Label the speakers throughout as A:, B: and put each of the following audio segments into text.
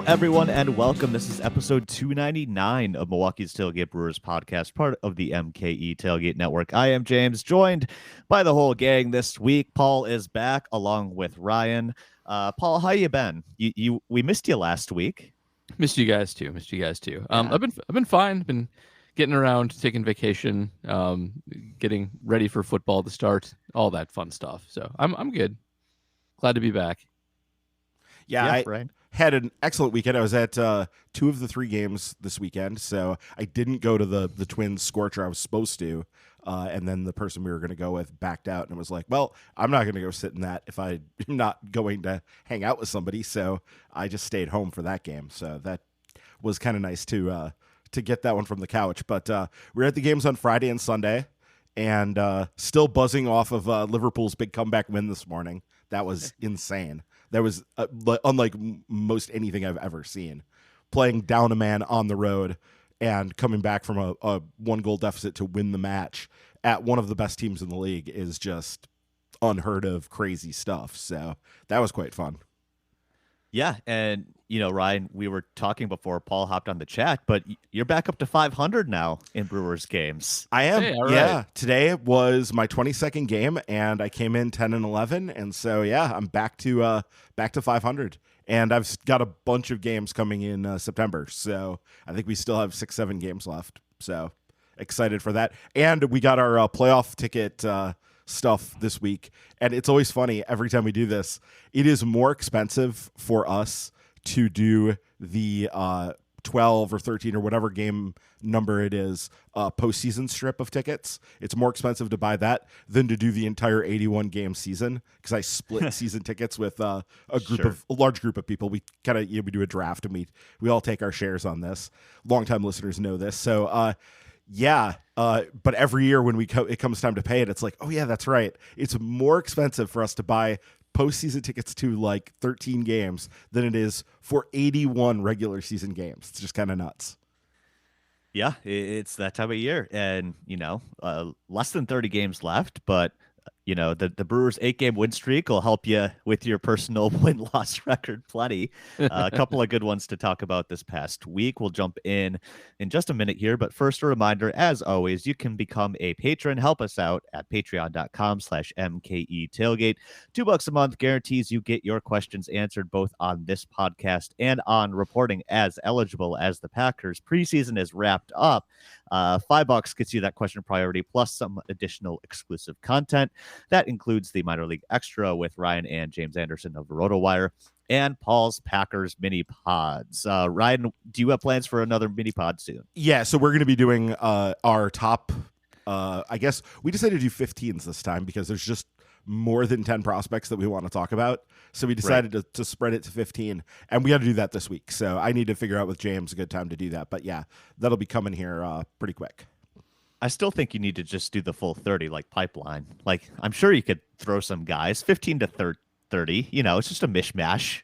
A: everyone, and welcome. This is episode 299 of Milwaukee's Tailgate Brewers podcast, part of the MKE Tailgate Network. I am James, joined by the whole gang this week. Paul is back along with Ryan. Paul, how you been? We missed you last week.
B: Missed you guys too.
A: Yeah.
B: I've been fine. Been getting around, taking vacation, getting ready for football to start, all that fun stuff. So I'm good. Glad to be back.
C: Yeah,
A: Ryan.
C: Had an excellent weekend. I was at 2 of the 3 games this weekend, so I didn't go to the Twins Scorcher. I was supposed to, and then the person we were going to go with backed out and was like, well, I'm not going to go sit in that if I'm not going to hang out with somebody, so I just stayed home for that game. So that was kind of nice to get that one from the couch. But we were at the games on Friday and Sunday, and still buzzing off of Liverpool's big comeback win this morning. That was insane. That was unlike most anything I've ever seen. Playing down a man on the road and coming back from a 1-goal deficit to win the match at one of the best teams in the league is just unheard of crazy stuff. So that was quite fun.
A: Yeah, and Ryan, we were talking before Paul hopped on the chat, but you're back up to 500 now in Brewers games.
C: I am.
B: Hey, all right.
C: Yeah, today was my 22nd game, and I came in 10-11, and so yeah, I'm back to 500, and I've got a bunch of games coming in September. So I think we still have 6-7 games left. So excited for that, and we got our playoff ticket stuff this week, and it's always funny every time we do this. It is more expensive for us to do the 12 or 13 or whatever game number it is postseason strip of tickets. It's more expensive to buy that than to do the entire 81 game season, because I split season tickets with a large group of people. We kind of we do a draft and we all take our shares on this. Longtime listeners know this. So but every year when it comes time to pay it, it's like, oh yeah, that's right. It's more expensive for us to buy postseason tickets to like 13 games than it is for 81 regular season games. It's just kind of nuts.
A: Yeah, it's that time of year, and less than 30 games left, but the Brewers 8-game win streak will help you with your personal win-loss record plenty. A couple of good ones to talk about this past week. We'll jump in just a minute here, but first a reminder, as always, you can become a patron. Help us out at patreon.com/MKE Tailgate. $2 a month guarantees you get your questions answered both on this podcast and on reporting as eligible as the Packers preseason is wrapped up. $5 gets you that question priority plus some additional exclusive content. That includes the Minor League Extra with Ryan and James Anderson of RotoWire and Paul's Packers mini pods. Ryan, do you have plans for another mini pod soon?
C: Yeah, so we're going to be doing our top, I guess we decided to do 15s this time because there's just more than 10 prospects that we want to talk about. So we decided to spread it to 15, and we got to do that this week. So I need to figure out with James a good time to do that. But yeah, that'll be coming here pretty quick.
A: I still think you need to just do the full 30 like pipeline. Like, I'm sure you could throw some guys 15 to 30. It's just a mishmash.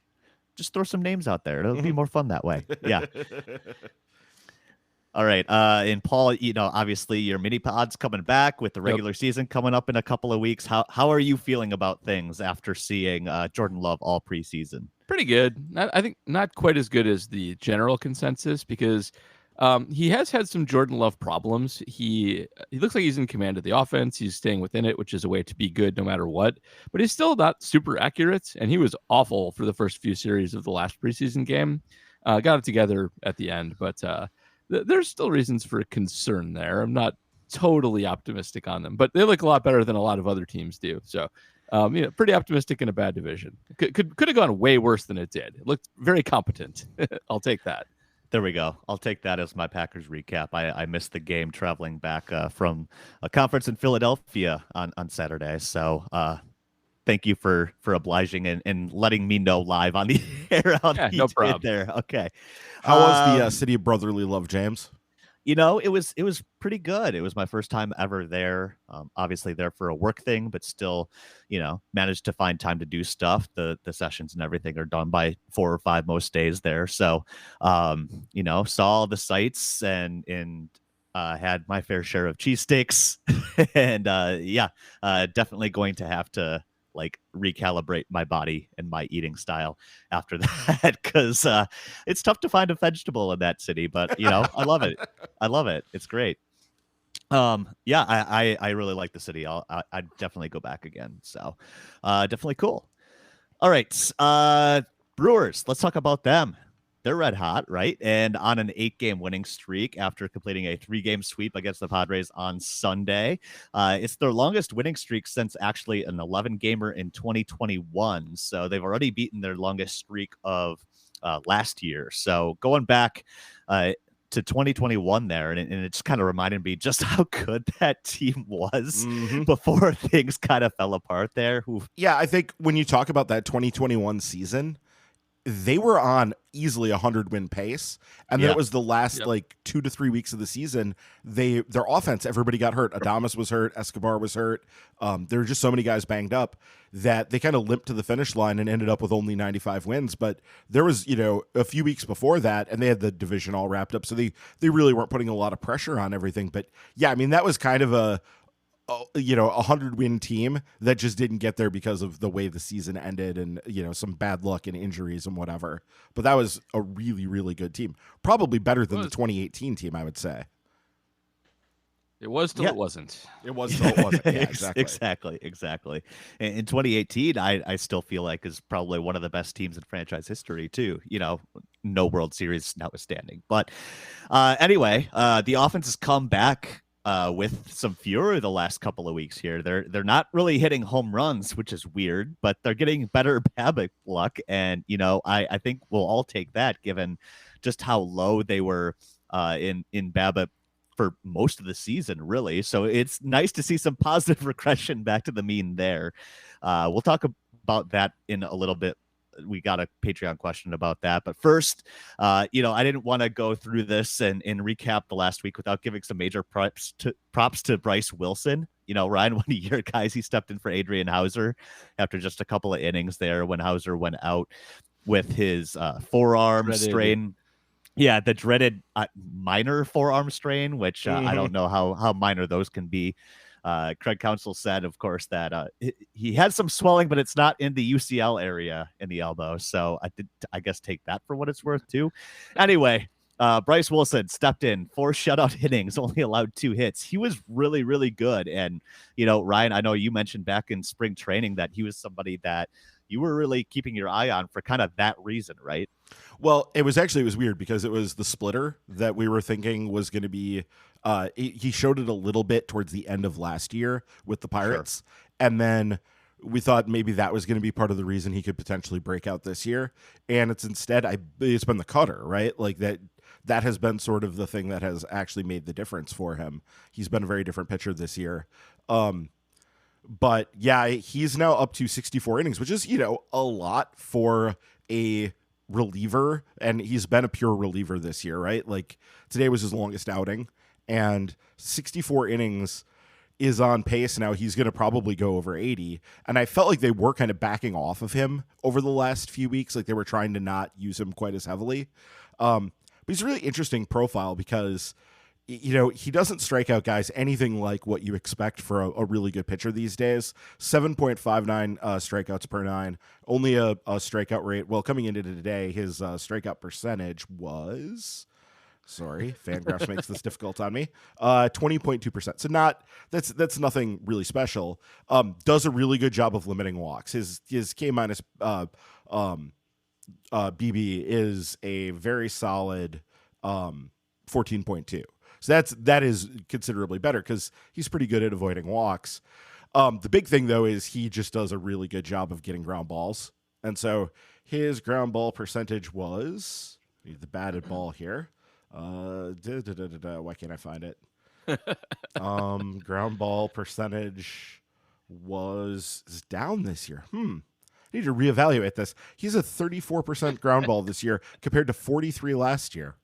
A: Just throw some names out there. It'll be more fun that way. Yeah. All right. And Paul, obviously your mini pod's coming back with the regular season coming up in a couple of weeks. How are you feeling about things after seeing Jordan Love all preseason?
B: Pretty good. I think not quite as good as the general consensus, because he has had some Jordan Love problems. He looks like he's in command of the offense. He's staying within it, which is a way to be good no matter what. But he's still not super accurate, and he was awful for the first few series of the last preseason game. Got it together at the end, but there's still reasons for concern there. I'm not totally optimistic on them, but they look a lot better than a lot of other teams do. So, pretty optimistic in a bad division. Could have gone way worse than it did. It looked very competent. I'll take that.
A: There we go. I'll take that as my Packers recap. I missed the game traveling back from a conference in Philadelphia on Saturday. So thank you for obliging and letting me know live on the air how you
B: no
A: did
B: problem
A: there. Okay.
C: How was the City of Brotherly Love, James?
A: It was pretty good. It was my first time ever there. Obviously there for a work thing, but still, managed to find time to do stuff. The sessions and everything are done by 4 or 5 most days there. So, saw the sights and had my fair share of cheesesteaks and definitely going to have to like recalibrate my body and my eating style after that, because it's tough to find a vegetable in that city. But I love it. I love it. It's great. Yeah, I really like the city. I'd definitely go back again. So definitely cool. All right. Brewers, let's talk about them. They're red hot, right? And on an 8-game winning streak after completing a 3-game sweep against the Padres on Sunday. It's their longest winning streak since actually an 11-gamer in 2021. So they've already beaten their longest streak of last year. So going back to 2021 there, and it just kind of reminded me just how good that team was before things kind of fell apart there.
C: Yeah, I think when you talk about that 2021 season, they were on easily 100-win pace, and then it was the last like 2 to 3 weeks of the season. Their offense, everybody got hurt. Adames was hurt. Escobar was hurt. There were just so many guys banged up that they kind of limped to the finish line and ended up with only 95 wins. But there was a few weeks before that, and they had the division all wrapped up, so they really weren't putting a lot of pressure on everything. But yeah, I mean, that was kind of a 100-win team that just didn't get there because of the way the season ended and some bad luck and injuries and whatever. But that was a really, really good team, probably better than the 2018 team, I would say.
B: It was till it wasn't.
C: It was till it wasn't. Yeah,
A: exactly. In 2018, I still feel like is probably one of the best teams in franchise history too. No World Series notwithstanding. But anyway, the offense has come back with some fury the last couple of weeks here. They're not really hitting home runs, which is weird, but they're getting better BABIP luck. And, I think we'll all take that given just how low they were in BABIP for most of the season, really. So it's nice to see some positive regression back to the mean there. We'll talk about that in a little bit. We got a Patreon question about that. But first, I didn't want to go through this and recap the last week without giving some major props to Bryce Wilson. Ryan, one of your guys, he stepped in for Adrian Hauser after just a couple of innings there when Hauser went out with his forearm strain. Yeah, the dreaded minor forearm strain, which I don't know how minor those can be. Craig Counsell said, of course, that he had some swelling, but it's not in the UCL area in the elbow. So I guess, take that for what it's worth, too. Anyway, Bryce Wilson stepped in, 4 shutout innings, only allowed 2 hits. He was really, really good. And, Ryan, I know you mentioned back in spring training that he was somebody that you were really keeping your eye on for kind of that reason, right?
C: Well, it was weird because it was the splitter that we were thinking was going to be he showed it a little bit towards the end of last year with the Pirates. Sure. And then we thought maybe that was going to be part of the reason he could potentially break out this year. And it's been the cutter, right? Like that has been sort of the thing that has actually made the difference for him. He's been a very different pitcher this year. But yeah, he's now up to 64 innings, which is, a lot for a reliever. And he's been a pure reliever this year, right? Like today was his longest outing, and 64 innings is on pace now. He's going to probably go over 80. And I felt like they were kind of backing off of him over the last few weeks. Like they were trying to not use him quite as heavily. But he's a really interesting profile because he doesn't strike out guys anything like what you expect for a really good pitcher these days. 7.59 strikeouts per 9, only a strikeout rate. Well, coming into today, his strikeout percentage was, sorry, Fangraphs makes this difficult on me, 20.2%. So that's nothing really special. Does a really good job of limiting walks. His K minus BB is a very solid 14.2. So that is considerably better because he's pretty good at avoiding walks. The big thing, though, is he just does a really good job of getting ground balls. And so his ground ball percentage was, the batted ball here. Why can't I find it? Ground ball percentage is down this year. I need to reevaluate this. He's a 34% ground ball this year compared to 43 last year.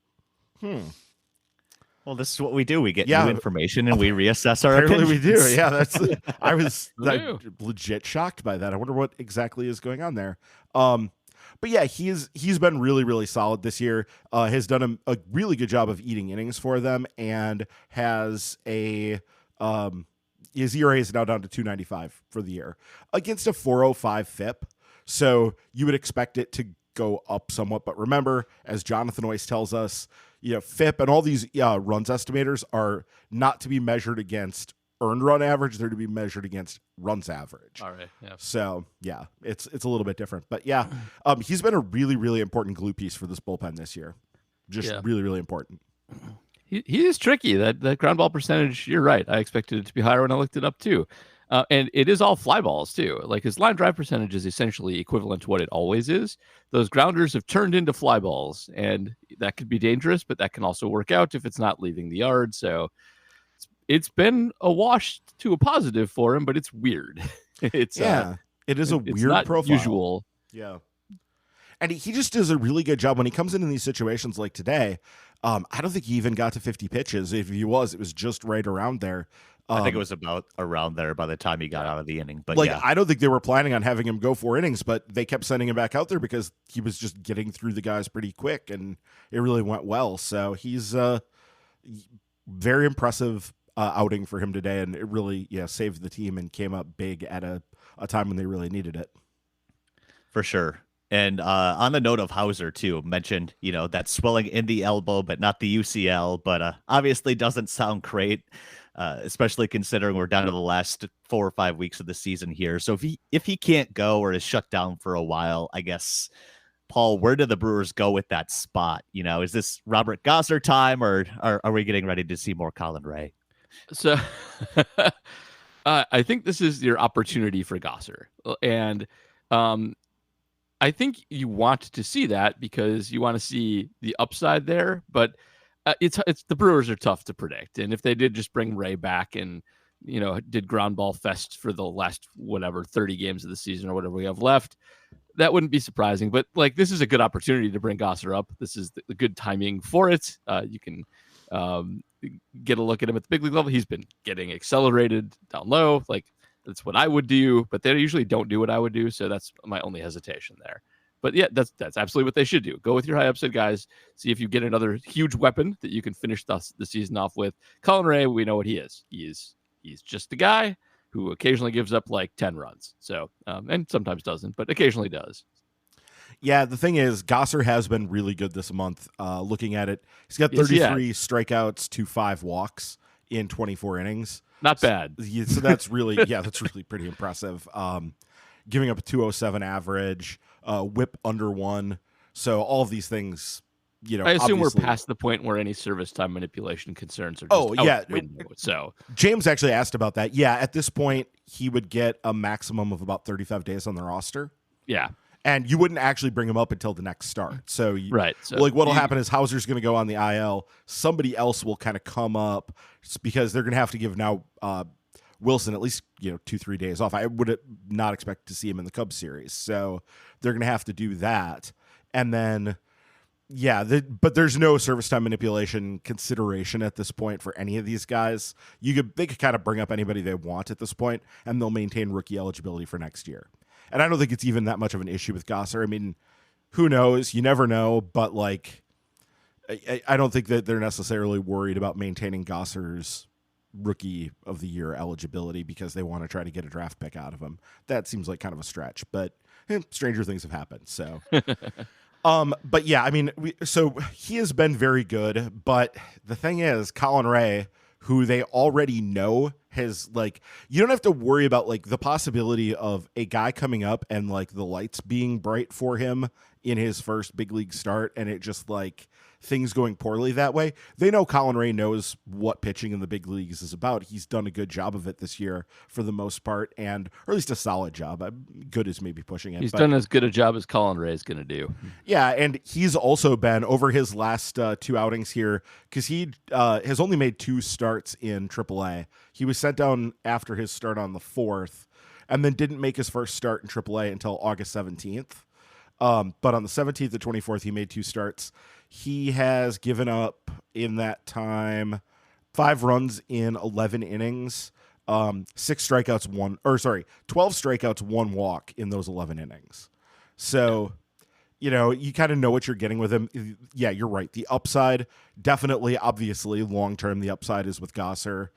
A: Well, this is what we do. We get new information and we reassess our opinions.
C: We do. Yeah, I was legit shocked by that. I wonder what exactly is going on there. But yeah, he's been really, really solid this year. Has done a really good job of eating innings for them, and has a his ERA is now down to 2.95 for the year against a 4.05 FIP. So you would expect it to go up somewhat. But remember, as Jonathan always tells us, FIP and all these runs estimators are not to be measured against earned run average. They're to be measured against runs average.
B: All right. Yeah.
C: So yeah, it's a little bit different, but yeah, he's been a really, really important glue piece for this bullpen this year. Just really, really important.
B: He is tricky. That ground ball percentage, you're right. I expected it to be higher when I looked it up too. And it is all fly balls too. Like his line drive percentage is essentially equivalent to what it always is. Those grounders have turned into fly balls, and that could be dangerous, but that can also work out if it's not leaving the yard. So it's been a wash to a positive for him, but it's weird. It
C: is a weird
B: not
C: profile.
B: Usual.
C: Yeah. And he just does a really good job when he comes in these situations like today. I don't think he even got to 50 pitches. If he was, it was just right around there.
A: I think it was about around there by the time he got out of the inning. But
C: I don't think they were planning on having him go 4 innings, but they kept sending him back out there because he was just getting through the guys pretty quick, and it really went well. So he's very impressive outing for him today, and it really saved the team and came up big at a time when they really needed it.
A: For sure. And on the note of Hauser, too, mentioned, that swelling in the elbow, but not the UCL, but obviously doesn't sound great, especially considering we're down to the last 4 or 5 weeks of the season here. So if he can't go or is shut down for a while, I guess, Paul, where do the Brewers go with that spot? Is this Robert Gosser time, or are we getting ready to see more Colin Ray?
B: So I think this is your opportunity for Gosser. And I think you want to see that because you want to see the upside there, but it's the Brewers are tough to predict. And if they did just bring Ray back and, did ground ball fest for the last, 30 games of the season or whatever we have left, that wouldn't be surprising. But this is a good opportunity to bring Gosser up. This is the good timing for it. You can get a look at him at the big league level. He's been getting accelerated down low. That's what I would do, but they usually don't do what I would do. So that's my only hesitation there. But yeah, that's absolutely what they should do. Go with your high upside guys. See if you get another huge weapon that you can finish the season off with. Colin Ray, we know what he is. He's just a guy who occasionally gives up 10 runs. So, and sometimes doesn't, but occasionally does.
C: Yeah, the thing is, Gosser has been really good this month. Looking at it, he's got 33 strikeouts to 5 walks in 24 innings.
B: Not bad.
C: So that's really, that's really pretty impressive. Giving up a 207 average, whip under 1. So all of these things,
B: I assume we're past the point where any service time manipulation concerns are just out the window. So
C: James actually asked about that. Yeah, at this point, he would get a maximum of about 35 days on the roster.
B: Yeah.
C: And you wouldn't actually bring him up until the next start. So,
B: right.
C: So what'll happen is Hauser's going to go on the IL. Somebody else will kind of come up because they're going to have to give now Wilson at least 2-3 days off. I would not expect to see him in the Cubs series. So they're going to have to do that. And then, but there's no service time manipulation consideration at this point for any of these guys. They could kind of bring up anybody they want at this point, and they'll maintain rookie eligibility for next year. And I don't think it's even that much of an issue with Gosser. I mean, who knows? You never know. But I don't think that they're necessarily worried about maintaining Gosser's rookie of the year eligibility because they want to try to get a draft pick out of him. That seems like kind of a stretch, but stranger things have happened. So, but yeah, I mean, so he has been very good. But the thing is, Colin Ray, who they already know has you don't have to worry about the possibility of a guy coming up and the lights being bright for him in his first big league start and it just things going poorly that way. They know Colin Ray knows what pitching in the big leagues is about. He's done a good job of it this year for the most part, or at least a solid job. Good is maybe pushing it.
B: He's done as good a job as Colin Ray is going to do.
C: Yeah, and he's also been over his last 2 outings here because he has only made 2 starts in AAA. He was sent down after his start on the 4th and then didn't make his first start in AAA until August 17th. But on the 17th and 24th, he made 2 starts. He has given up in that time 5 runs in 11 innings, 12 strikeouts, 1 walk in those 11 innings. So, you kind of know what you're getting with him. Yeah, you're right. The upside, definitely, obviously, long-term, the upside is with Gosser.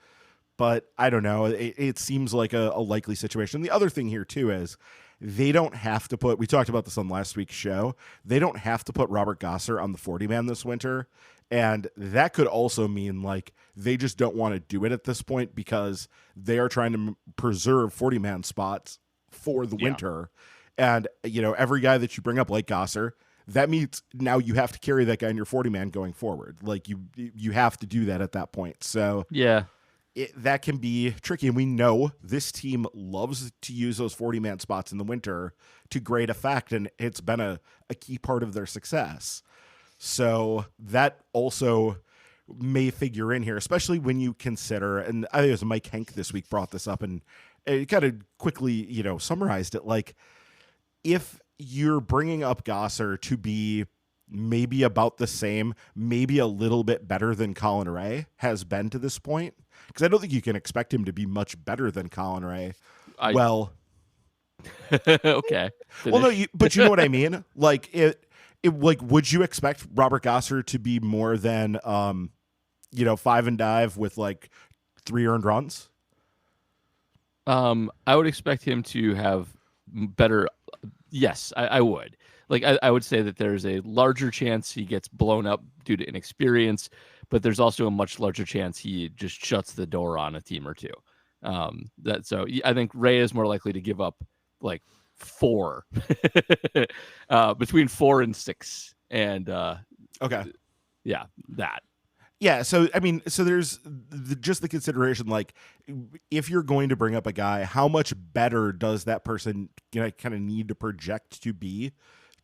C: but I don't know. It seems like a likely situation. The other thing here too is they don't have to put, we talked about this on last week's show, they don't have to put Robert Gosser on the 40-man this winter. And that could also mean like they just don't want to do it at this point because they are trying to preserve 40-man spots for the winter. And, you know, every guy that you bring up like Gosser, that means now you have to carry that guy in your 40-man going forward. Like you have to do that at that point. So
B: yeah.
C: That can be tricky. And we know this team loves to use those 40-man spots in the winter to great effect. And it's been a key part of their success. So that also may figure in here, especially when you consider, and I think it was Mike Henk this week brought this up and it kind of quickly, you know, summarized it. Like if you're bringing up Gosser to be maybe about the same, maybe a little bit better than Colin Ray has been to this point, because I don't think you can expect him to be much better than Colin Ray.
B: Okay.
C: Finish. Well, no, but you know what I mean? Like like, would you expect Robert Gosser to be more than, 5 and dive with like 3 earned runs?
B: I would expect him to have better. Yes, I would. Like, I would say that there's a larger chance he gets blown up due to inexperience, but there's also a much larger chance he just shuts the door on a team or two. So I think Ray is more likely to give up like 4, between 4 and 6, and
C: okay,
B: yeah, that.
C: Yeah, so I mean, so there's just the consideration, like if you're going to bring up a guy, how much better does that person kind of need to project to be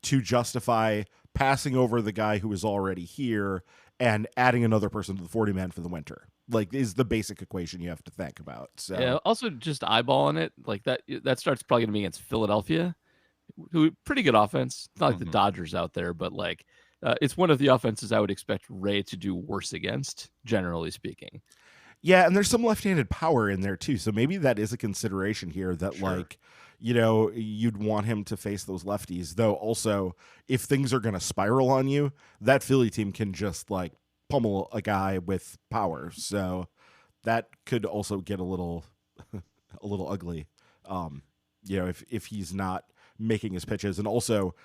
C: to justify passing over the guy who is already here and adding another person to the 40-man for the winter? Like, is the basic equation you have to think about. So
B: yeah, also just eyeballing it, like that starts probably going to be against Philadelphia, who pretty good offense. It's not like the Dodgers out there, but like it's one of the offenses I would expect Ray to do worse against, generally speaking.
C: Yeah, and there's some left-handed power in there too, so maybe that is a consideration here that like, you know, you'd want him to face those lefties. Though also, if things are going to spiral on you, that Philly team can just like pummel a guy with power. So that could also get a little ugly. You know, if he's not making his pitches, and also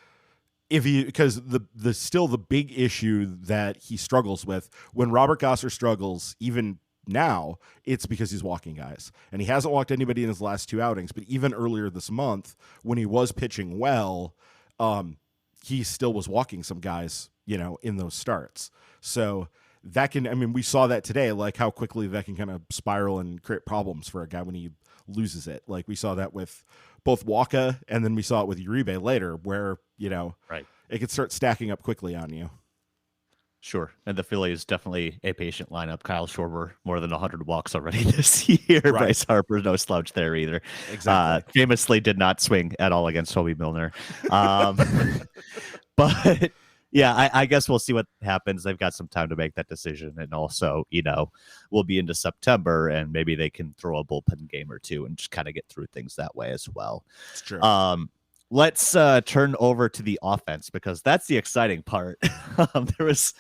C: because the big issue that he struggles with when Robert Gosser struggles, even now, it's because he's walking guys, and he hasn't walked anybody in his last 2 outings. But even earlier this month, when he was pitching well, he still was walking some guys, you know, in those starts. So that can, I mean, we saw that today, like how quickly that can kind of spiral and create problems for a guy when he loses it. Like we saw that with both Waka, and then we saw it with Uribe later, where, you know, it could start stacking up quickly on you.
A: Sure. And the Philly is definitely a patient lineup. Kyle Schwarber, more than 100 walks already this year. Right. Bryce Harper, no slouch there either.
C: Exactly.
A: Famously did not swing at all against Toby Milner. But yeah, I guess we'll see what happens. They've got some time to make that decision. And also, you know, we'll be into September, and maybe they can throw a bullpen game or two and just kind of get through things that way as well.
C: It's true.
A: Let's turn over to the offense, because that's the exciting part. There was,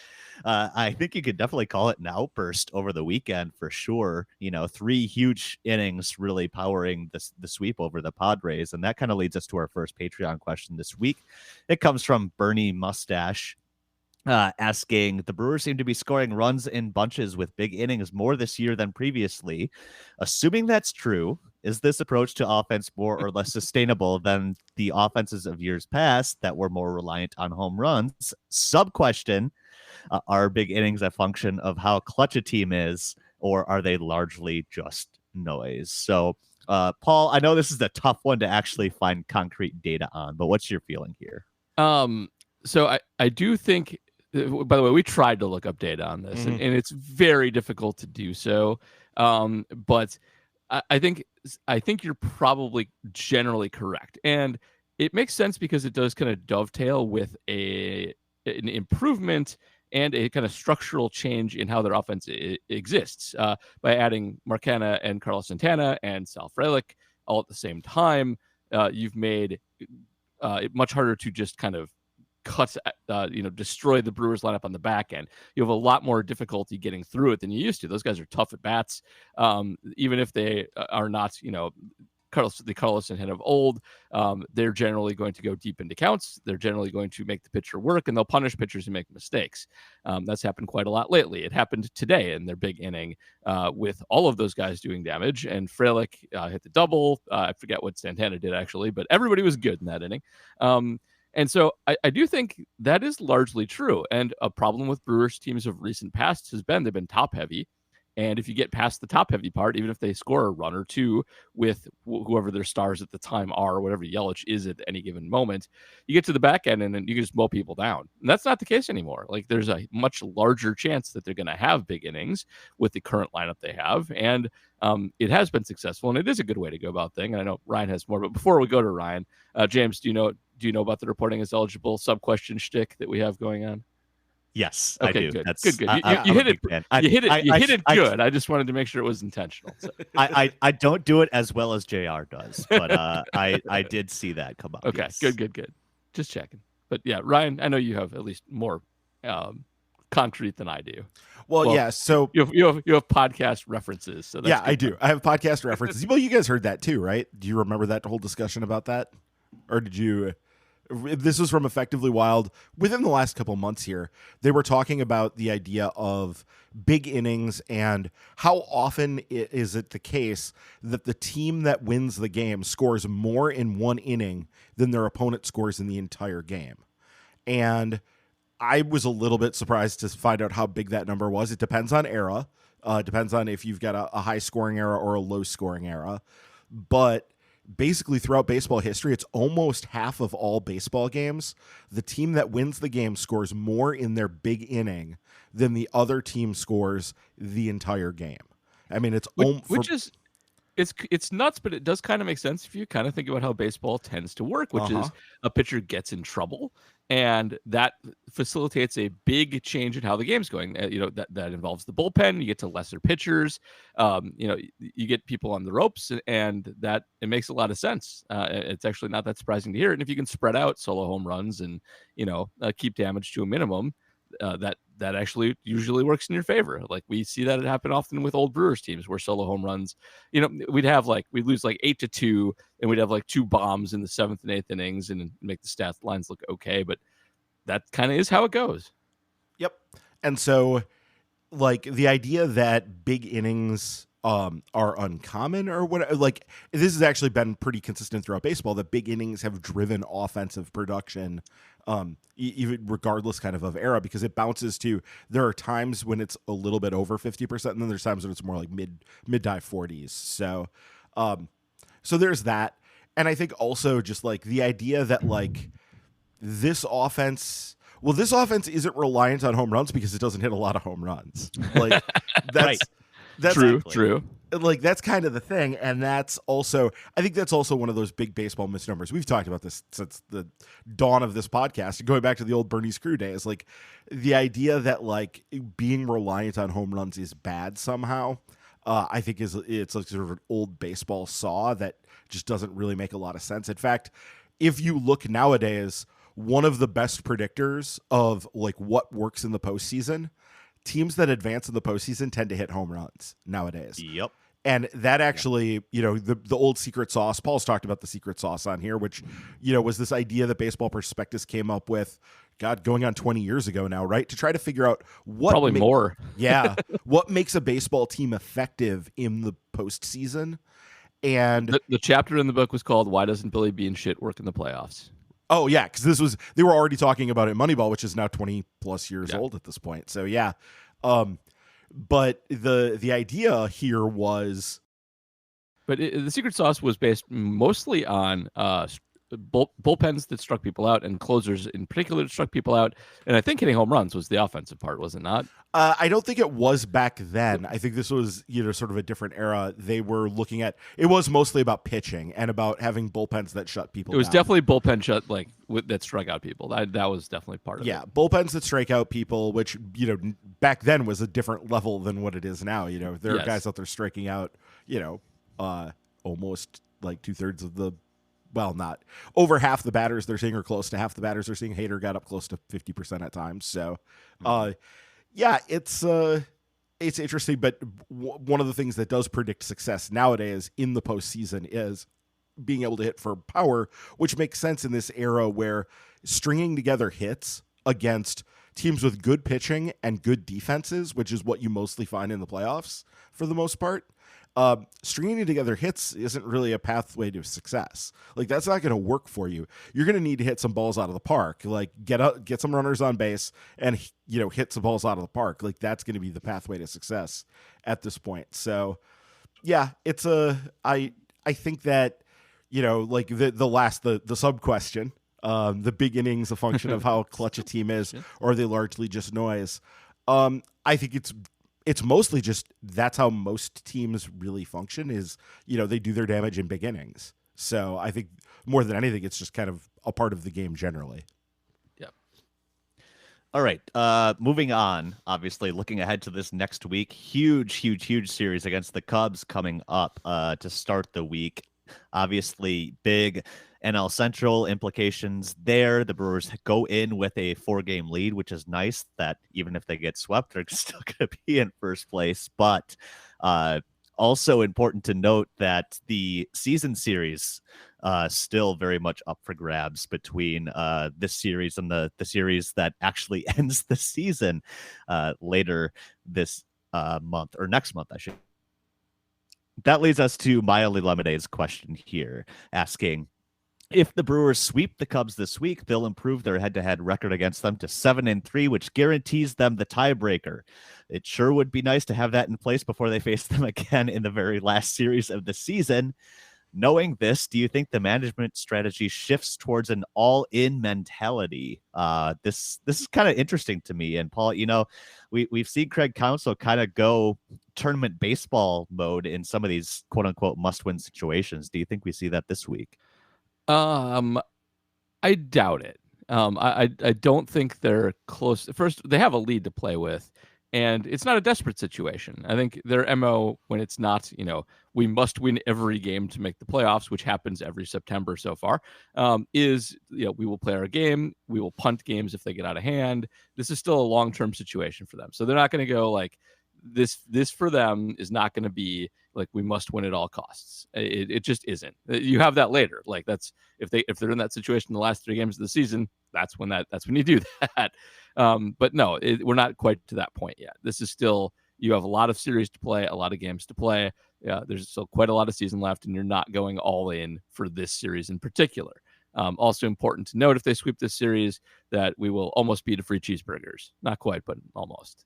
A: I think you could definitely call it an outburst over the weekend for sure. You know, 3 huge innings really powering the sweep over the Padres. And that kind of leads us to our first Patreon question this week. It comes from Bernie Mustache. Asking, the Brewers seem to be scoring runs in bunches with big innings more this year than previously. Assuming that's true, is this approach to offense more or less sustainable than the offenses of years past that were more reliant on home runs? Sub-question, are big innings a function of how clutch a team is, or are they largely just noise? So, Paul, I know this is a tough one to actually find concrete data on, but what's your feeling here?
B: So I do think, by the way, we tried to look up data on this, and it's very difficult to do so. But I think you're probably generally correct, and it makes sense because it does kind of dovetail with an improvement and a kind of structural change in how their offense exists by adding Marcana and Carlos Santana and Sal Frelick all at the same time. You've made it much harder to just kind of destroy the Brewers lineup on the back end. You have a lot more difficulty getting through it than you used to. Those guys are tough at bats, even if they are not, the Carlson head of old. They're generally going to go deep into counts. They're generally going to make the pitcher work, and they'll punish pitchers who make mistakes. That's happened quite a lot lately. It happened today in their big inning with all of those guys doing damage, and Frelick hit the double. I forget what Santana did actually, but everybody was good in that inning. And so I do think that is largely true. And a problem with Brewers teams of recent past has been they've been top heavy. And if you get past the top heavy part, even if they score a run or two with whoever their stars at the time are, or whatever Yelich is at any given moment, you get to the back end and then you can just mow people down. And that's not the case anymore. Like, there's a much larger chance that they're going to have big innings with the current lineup they have. And it has been successful, and it is a good way to go about things. And I know Ryan has more, but before we go to Ryan, James, do you know about the reporting is eligible sub-question shtick that we have going on?
A: Yes,
B: okay,
A: I do.
B: Good.
A: That's
B: good.
A: You
B: hit it. You hit it good. I just wanted to make sure it was intentional. So.
A: I don't do it as well as JR does, but I did see that come up.
B: Okay,
A: yes.
B: Good. Just checking. But yeah, Ryan, I know you have at least more concrete than I do.
C: Well, yeah. So
B: you have podcast references. So that's
C: I do. I have podcast references. Well, you guys heard that too, right? Do you remember that whole discussion about that, or did you? This was from Effectively Wild within the last couple months here. They were talking about the idea of big innings and how often is it the case that the team that wins the game scores more in one inning than their opponent scores in the entire game. And I was a little bit surprised to find out how big that number was. It depends on era. Depends on if you've got a high scoring era or a low scoring era. But basically throughout baseball history, it's almost half of all baseball games. The team that wins the game scores more in their big inning than the other team scores the entire game. I mean, it's
B: it's nuts, but it does kind of make sense if you kind of think about how baseball tends to work, which is a pitcher gets in trouble, and that facilitates a big change in how the game's going. That involves the bullpen. You get to lesser pitchers. You get people on the ropes, and that it makes a lot of sense. It's actually not that surprising to hear. And if you can spread out solo home runs and keep damage to a minimum, that actually usually works in your favor. Like, we see that it happen often with old Brewers teams where solo home runs, we'd lose 8-2, and we'd have 2 bombs in the 7th and 8th innings and make the stat lines look okay. But that kind of is how it goes.
C: Yep. And so the idea that big innings are uncommon or what, this has actually been pretty consistent throughout baseball, that big innings have driven offensive production, even regardless kind of era, because it bounces to, there are times when it's a little bit over 50%, and then there's times when it's more like mid to high 40s. So, so there's that. And I think also just the idea that this offense isn't reliant on home runs because it doesn't hit a lot of home runs. That's
B: true.
C: That's kind of the thing. And I think that's also one of those big baseball misnomers. We've talked about this since the dawn of this podcast, going back to the old Bernie Screw days. The idea that being reliant on home runs is bad somehow, I think it's sort of an old baseball saw that just doesn't really make a lot of sense. In fact, if you look nowadays, one of the best predictors of what works in the postseason, teams that advance in the postseason tend to hit home runs nowadays.
A: Yep.
C: And that actually, the old secret sauce, Paul's talked about the secret sauce on here, which, was this idea that Baseball Prospectus came up with, going on 20 years ago now, right? To try to figure out
B: more.
C: Yeah. What makes a baseball team effective in the postseason. And
B: the chapter in the book was called "Why Doesn't Billy Bean Shit Work in the Playoffs?"
C: Oh yeah, because they were already talking about it in Moneyball, which is now 20 plus years old at this point. So yeah, but the idea here was,
B: but the secret sauce was based mostly on bullpens that struck people out and closers in particular that struck people out, and I think hitting home runs was the offensive part, was it not?
C: I don't think it was back then. I think this was sort of a different era. They were looking at, it was mostly about pitching and about having bullpens that shut people down.
B: It was definitely bullpen shut that struck out people. That was definitely part of it.
C: Yeah, bullpens that strike out people, which back then was a different level than what it is now. There are guys out there striking out almost 2/3 of the well, not over half the batters they're seeing, or close to half the batters they're seeing. Hader got up close to 50% at times. So, yeah, it's interesting. But one of the things that does predict success nowadays in the postseason is being able to hit for power, which makes sense in this era where stringing together hits against teams with good pitching and good defenses, which is what you mostly find in the playoffs for the most part. Stringing together hits isn't really a pathway to success. Like, that's not going to work for you. You're going to need to hit some balls out of the park, like get some runners on base and, hit some balls out of the park. Like, that's going to be the pathway to success at this point. So yeah, I think that, like the sub question, the big innings, a function of how clutch a team is, or are they largely just noise? I think it's mostly just that's how most teams really function is, they do their damage in big innings. So I think more than anything, it's just kind of a part of the game generally.
B: Yep.
A: All right. Moving on, obviously looking ahead to this next week, huge series against the Cubs coming up to start the week. Obviously big NL Central implications there. The Brewers go in with a 4-game lead, which is nice that even if they get swept, they're still going to be in first place. But also important to note that the season series still very much up for grabs between this series and the series that actually ends the season later this month, or next month, I should. That leads us to Miley Lemonade's question here, asking, if the Brewers sweep the Cubs this week, they'll improve their head-to-head record against them to 7-3, which guarantees them the tiebreaker. It sure would be nice to have that in place before they face them again in the very last series of the season. Knowing this, do you think the management strategy shifts towards an all-in mentality? This is kind of interesting to me. And Paul, we've seen Craig Counsell kind of go tournament baseball mode in some of these quote-unquote must-win situations. Do you think we see that this week?
B: I doubt it. I don't think they're close. First, they have a lead to play with, and it's not a desperate situation. I think their MO, when it's not, we must win every game to make the playoffs, which happens every September so far, is, we will play our game. We will punt games if they get out of hand. This is still a long-term situation for them. So they're not going to go like this for them is not going to be like, we must win at all costs. It just isn't. You have that later. Like, that's if they're in that situation in the last 3 games of the season, that's when you do that. But no, we're not quite to that point yet. This is still, you have a lot of series to play, a lot of games to play. Yeah, there's still quite a lot of season left, and you're not going all in for this series in particular. Also important to note, if they sweep this series, that we will almost be to free cheeseburgers. Not quite, but almost.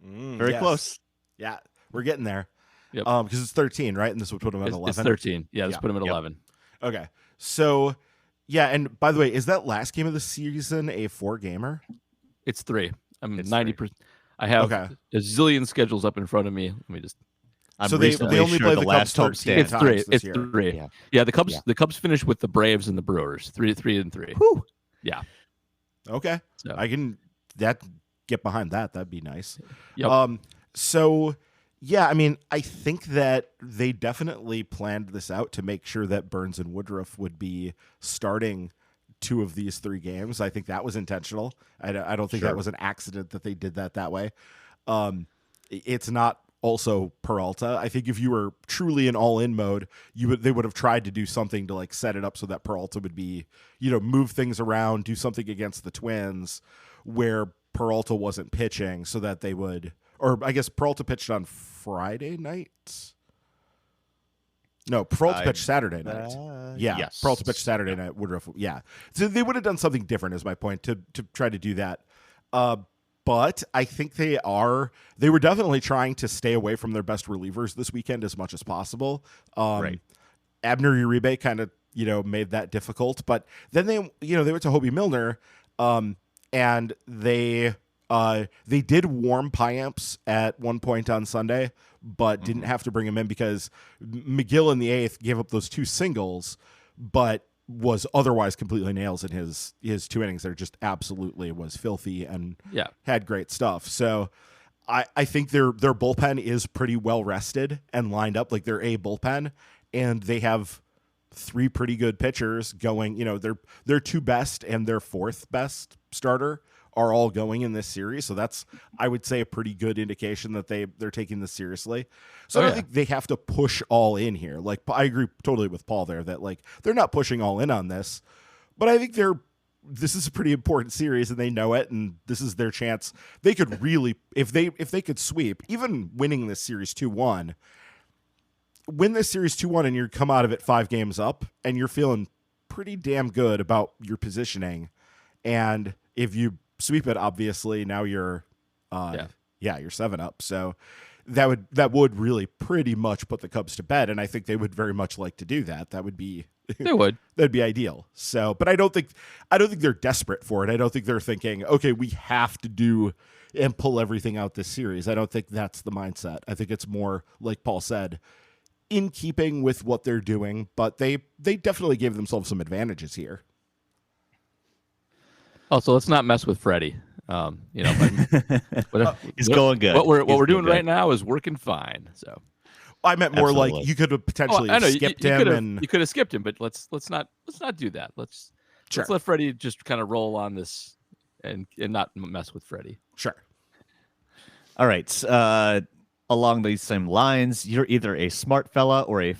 A: Very close.
C: Yeah, we're getting there.
B: Yep.
C: Because it's 13, right? And this would put them at 11.
B: It's 13. Yeah, let's put them at 11.
C: Okay. So, yeah, and by the way, is that last game of the season a 4-gamer?
B: It's 3. I'm
A: It's
B: 90%. I have a zillion schedules up in front of me. Let me just.
C: So they only play the Cubs 13 times this year.
B: It's 3. Yeah, the Cubs finish with the Braves and the Brewers. 3-3.
A: Whew.
B: Yeah.
C: Okay.
B: So.
C: I can get behind that. That'd be nice.
B: Yep.
C: So yeah, I mean, I think that they definitely planned this out to make sure that Burns and Woodruff would be starting 2 of these 3 games. I think that was intentional. I don't think that was an accident that they did that way. It's not also Peralta. I think if you were truly in all-in mode, they would have tried to do something to like set it up so that Peralta would be, move things around, do something against the Twins where Peralta wasn't pitching, so that they would, or I guess Peralta pitched on Friday night. No, Peralta pitched Saturday night. Yeah,
A: yes.
C: Peralta pitched Saturday night. Woodruff, yeah. So they would have done something different, is my point, to try to do that. But I think they were definitely trying to stay away from their best relievers this weekend as much as possible.
A: Right.
C: Abner Uribe kind of, made that difficult. But then they went to Hobie Milner, and they did warm Payamps at one point on Sunday, but didn't have to bring him in because McGill in the 8th gave up those 2 singles, but was otherwise completely nails in his 2 innings. There just absolutely was filthy and had great stuff. So I think their bullpen is pretty well rested and lined up. Like, they're a bullpen, and they have three pretty good pitchers going. Their two best and their fourth best starter are all going in this series. So that's, I would say, a pretty good indication that they're taking this seriously. So I don't think they have to push all in here. Like, I agree totally with Paul there that like they're not pushing all in on this, but I think this is a pretty important series and they know it. And this is their chance. They could really, if they could sweep, even winning this series 2-1, win this series 2-1 and you come out of it 5 games up and you're feeling pretty damn good about your positioning. And if you sweep it, obviously now you're you're 7 up. So that would really pretty much put the Cubs to bed, and I think they would very much like to do that. That would be that'd be ideal. So, but I don't think they're desperate for it. I don't think they're thinking, okay, we have to do and pull everything out this series. I don't think that's the mindset. I think it's more like Paul said, in keeping with what they're doing, but they definitely gave themselves some advantages here.
B: Also, let's not mess with Freddie.
A: He's going good.
B: What we're doing right now is working fine. So
C: I meant more like you could have potentially skipped him.
B: You could have skipped him, but let's not do that. Let's let Freddie just kind of roll on this and not mess with Freddie.
C: Sure.
A: All right. Along these same lines, you're either a smart fella or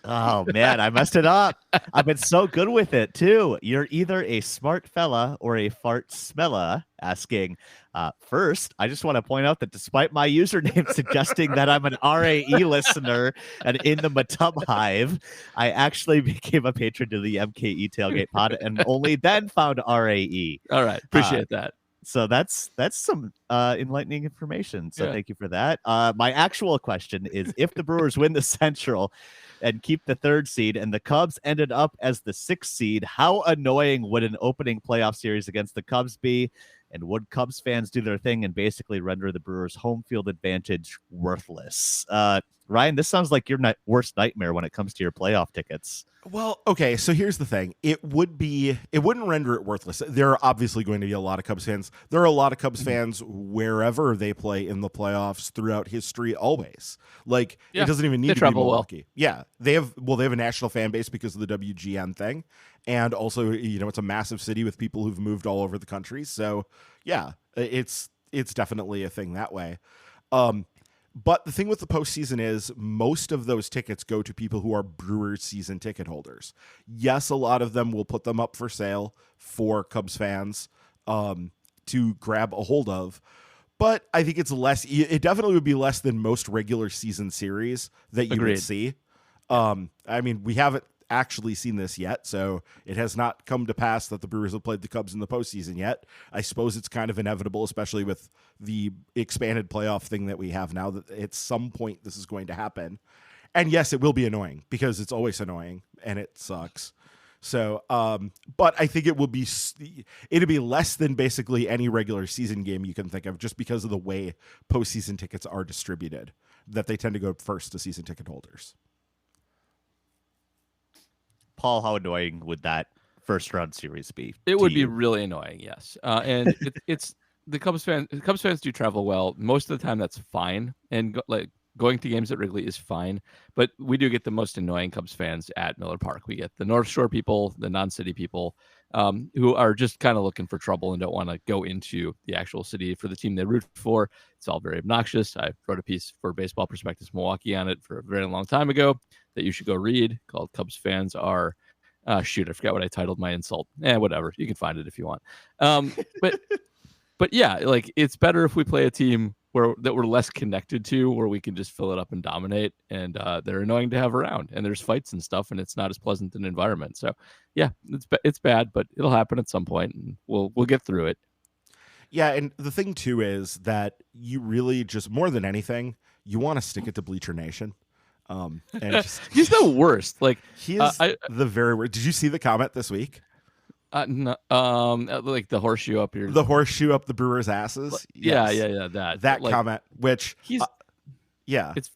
A: oh man, I messed it up. I've been so good with it too. You're either a smart fella or a fart smella. Asking, first, I just want to point out that despite my username suggesting that I'm an RAE listener and in the Matub Hive, I actually became a patron to the MKE Tailgate Pod and only then found RAE.
B: All right, appreciate that.
A: So that's some enlightening information. So thank you for that. My actual question is, if the Brewers win the Central and keep the 3rd seed and the Cubs ended up as the 6th seed, how annoying would an opening playoff series against the Cubs be? And would Cubs fans do their thing and basically render the Brewers' home field advantage worthless? Ryan, this sounds like your worst nightmare when it comes to your playoff tickets.
C: Well, okay, so here's the thing. It wouldn't render it worthless. There are obviously going to be a lot of Cubs fans. There are a lot of Cubs fans wherever they play in the playoffs throughout history always. Like, it doesn't even need to be Milwaukee. Well. Yeah, they have a national fan base because of the WGN thing. And also, it's a massive city with people who've moved all over the country. So, yeah, it's definitely a thing that way. But the thing with the postseason is most of those tickets go to people who are Brewers season ticket holders. Yes, a lot of them will put them up for sale for Cubs fans to grab a hold of. But I think it's less. It definitely would be less than most regular season series that you would see. I mean, we haven't actually seen this yet, so it has not come to pass that the Brewers have played the Cubs in the postseason yet. I suppose it's kind of inevitable, especially with the expanded playoff thing that we have now, that at some point this is going to happen. And yes, it will be annoying because it's always annoying and it sucks. So, but I think it'll be less than basically any regular season game you can think of, just because of the way postseason tickets are distributed, that they tend to go first to season ticket holders.
A: Paul, how annoying would that first round series be?
B: It would be really annoying, yes. And it's the Cubs fans do travel well. Most of the time, that's fine. And going to games at Wrigley is fine. But we do get the most annoying Cubs fans at Miller Park. We get the North Shore people, the non-city people, who are just kind of looking for trouble and don't want to go into the actual city for the team they root for. It's all very obnoxious. I wrote a piece for Baseball Prospectus Milwaukee on it for a very long time ago that you should go read, called Cubs Fans Are I forgot what I titled my insult. Whatever. You can find it if you want. But yeah, like, it's better if we play a team that we're less connected to, where we can just fill it up and dominate, and they're annoying to have around, and there's fights and stuff, and it's not as pleasant an environment. So yeah, it's bad, but it'll happen at some point, and we'll get through it.
C: Yeah, and the thing too is that you really just, more than anything, you want to stick it to Bleacher Nation. And
B: he's the worst. Like,
C: he is the very worst. Did you see the comment this week?
B: No, like the horseshoe up here,
C: the horseshoe up the Brewers' asses.
B: Yes. Yeah.
C: That like, comment, which
B: he's, it's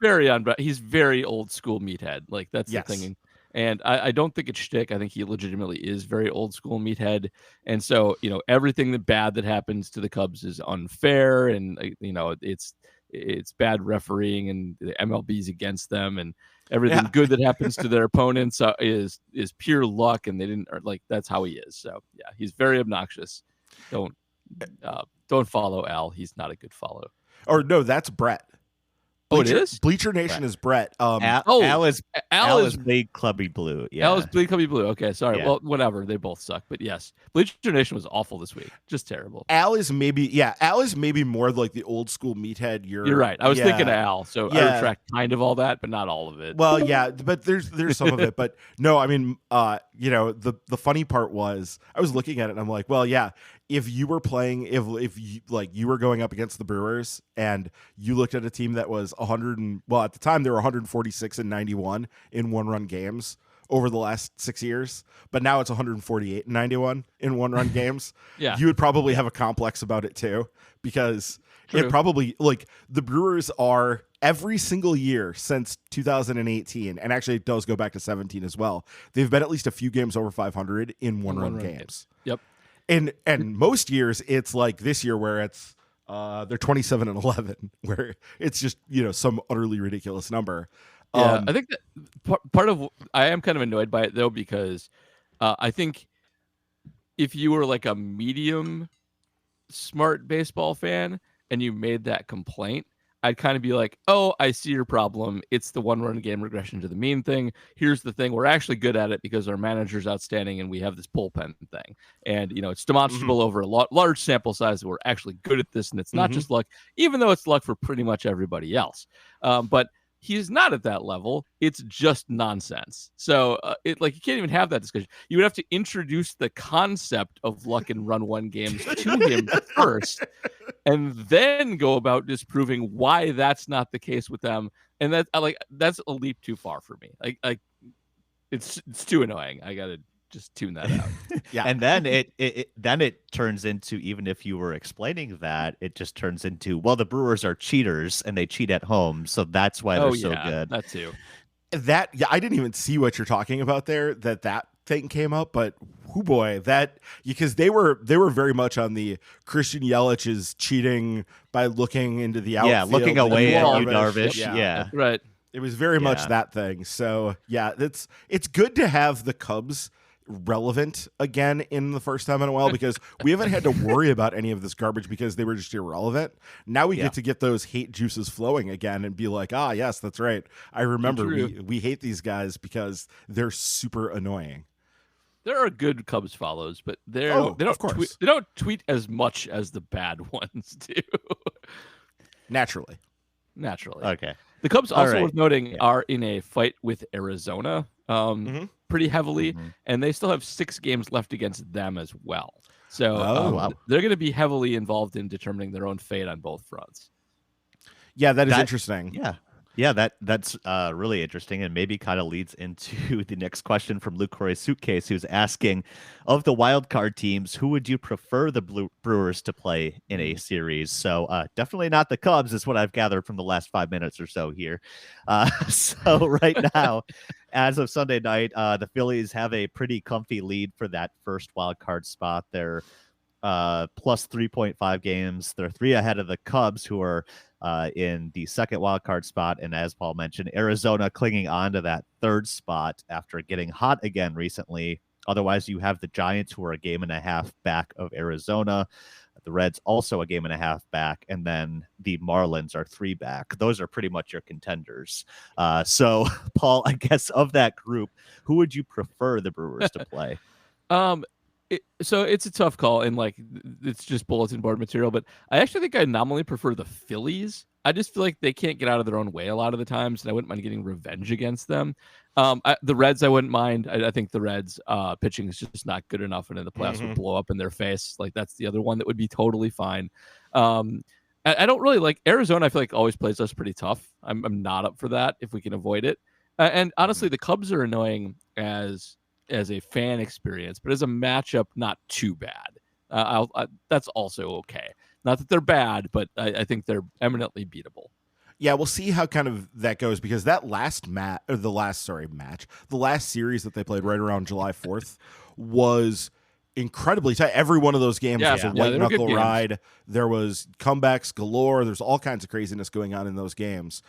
B: he's very old school meathead. Like, that's the thing. And I don't think it's shtick. I think he legitimately is very old school meathead. And so, everything bad that happens to the Cubs is unfair, and it's bad refereeing, and the MLB's against them, and everything good that happens to their opponents is pure luck, and they didn't that's how he is. So yeah, he's very obnoxious. Don't follow Al. He's not a good follow.
C: Or no, that's Brett.
B: It is?
C: Bleacher Nation is Brett.
A: Al is Bleed Clubby Blue. Yeah.
B: Al is Bleed Clubby Blue. Okay, sorry.
A: Yeah.
B: Well, whatever. They both suck. But yes, Bleacher Nation was awful this week. Just terrible.
C: Al is maybe more like the old school meathead. You're
B: right. I was thinking of Al, so
C: Yeah.
B: I retract kind of all that, but not all of it.
C: Well, yeah, but there's some of it. But no, I mean, the funny part was I was looking at it and I'm like, well, yeah, if you were playing, if you were going up against the Brewers and you looked at a team that was at the time they were 146 and 91 in one-run games over the last 6 years, but now it's 148 and 91 in one-run games.
B: Yeah,
C: you would probably have a complex about it too, because
B: True.
C: It probably the Brewers are every single year since 2018, and actually it does go back to 17 as well. They've been at least a few games over 500 in one-run games.
B: Yep.
C: And most years it's like this year where it's they're 27 and 11, where it's just some utterly ridiculous number.
B: Yeah, I think that part of I am kind of annoyed by it though, because I think if you were like a medium smart baseball fan and you made that complaint, I'd kind of be like, oh, I see your problem. It's the one-run game regression to the mean thing. Here's the thing. We're actually good at it because our manager's outstanding and we have this bullpen thing. And, it's demonstrable over a large sample size that we're actually good at this. And it's not just luck, even though it's luck for pretty much everybody else. But he's not at that level. It's just nonsense. So you can't even have that discussion. You would have to introduce the concept of luck and run one games to him first, and then go about disproving why that's not the case with them. And that's a leap too far for me. It's too annoying. I gotta just tune that out.
A: Yeah. And then it turns into, even if you were explaining that, it just turns into, well, the Brewers are cheaters and they cheat at home, so that's why they're so good.
B: That too.
C: I didn't even see what you're talking about there, that thing came up, but boy, because they were very much on the Christian Yelich is cheating by looking into the outfield.
A: Yeah, looking away at you, Darvish.
C: Yeah.
A: Yeah.
B: Right.
C: It was very much that thing. So yeah, it's good to have the Cubs relevant again in the first time in a while, because we haven't had to worry about any of this garbage because they were just irrelevant. Now we get to get those hate juices flowing again and be like, yes, that's right. I remember we hate these guys because they're super annoying.
B: There are good Cubs follows, but they don't tweet as much as the bad ones do.
C: Naturally.
A: Okay.
B: The Cubs also worth noting are in a fight with Arizona pretty heavily, and they still have 6 games left against them as well. So they're going to be heavily involved in determining their own fate on both fronts.
C: Yeah, that is interesting.
A: Yeah, that's really interesting, and maybe kind of leads into the next question from Luke Corey's Suitcase, who's asking, of the wild card teams, who would you prefer the Brewers to play in a series? So definitely not the Cubs, is what I've gathered from the last 5 minutes or so here. So right now, as of Sunday night, the Phillies have a pretty comfy lead for that first wild card spot. They're plus 3.5 games. They're 3 ahead of the Cubs, who are in the second wild card spot. And as Paul mentioned, Arizona clinging on to that third spot after getting hot again recently. Otherwise, you have the Giants, who are a game and a half back of Arizona. The Reds also a game and a half back. And then the Marlins are 3 back. Those are pretty much your contenders. So, Paul, I guess of that group, who would you prefer the Brewers to play?
B: So it's a tough call, and it's just bulletin board material, but I actually think I nominally prefer the Phillies. I just feel like they can't get out of their own way a lot of the times, and I wouldn't mind getting revenge against them. The Reds, I wouldn't mind. I think the Reds pitching is just not good enough, and in the playoffs would blow up in their face. That's the other one that would be totally fine. I don't really like Arizona. I feel like always plays us pretty tough. I'm not up for that if we can avoid it. And honestly, the Cubs are annoying as a fan experience, but as a matchup, not too bad. That's also okay. Not that they're bad, but I think they're eminently beatable.
C: Yeah, we'll see how kind of that goes, because that the last series that they played right around July 4th was incredibly tight. Every one of those games was a white knuckle ride. There was comebacks galore. There's all kinds of craziness going on in those games.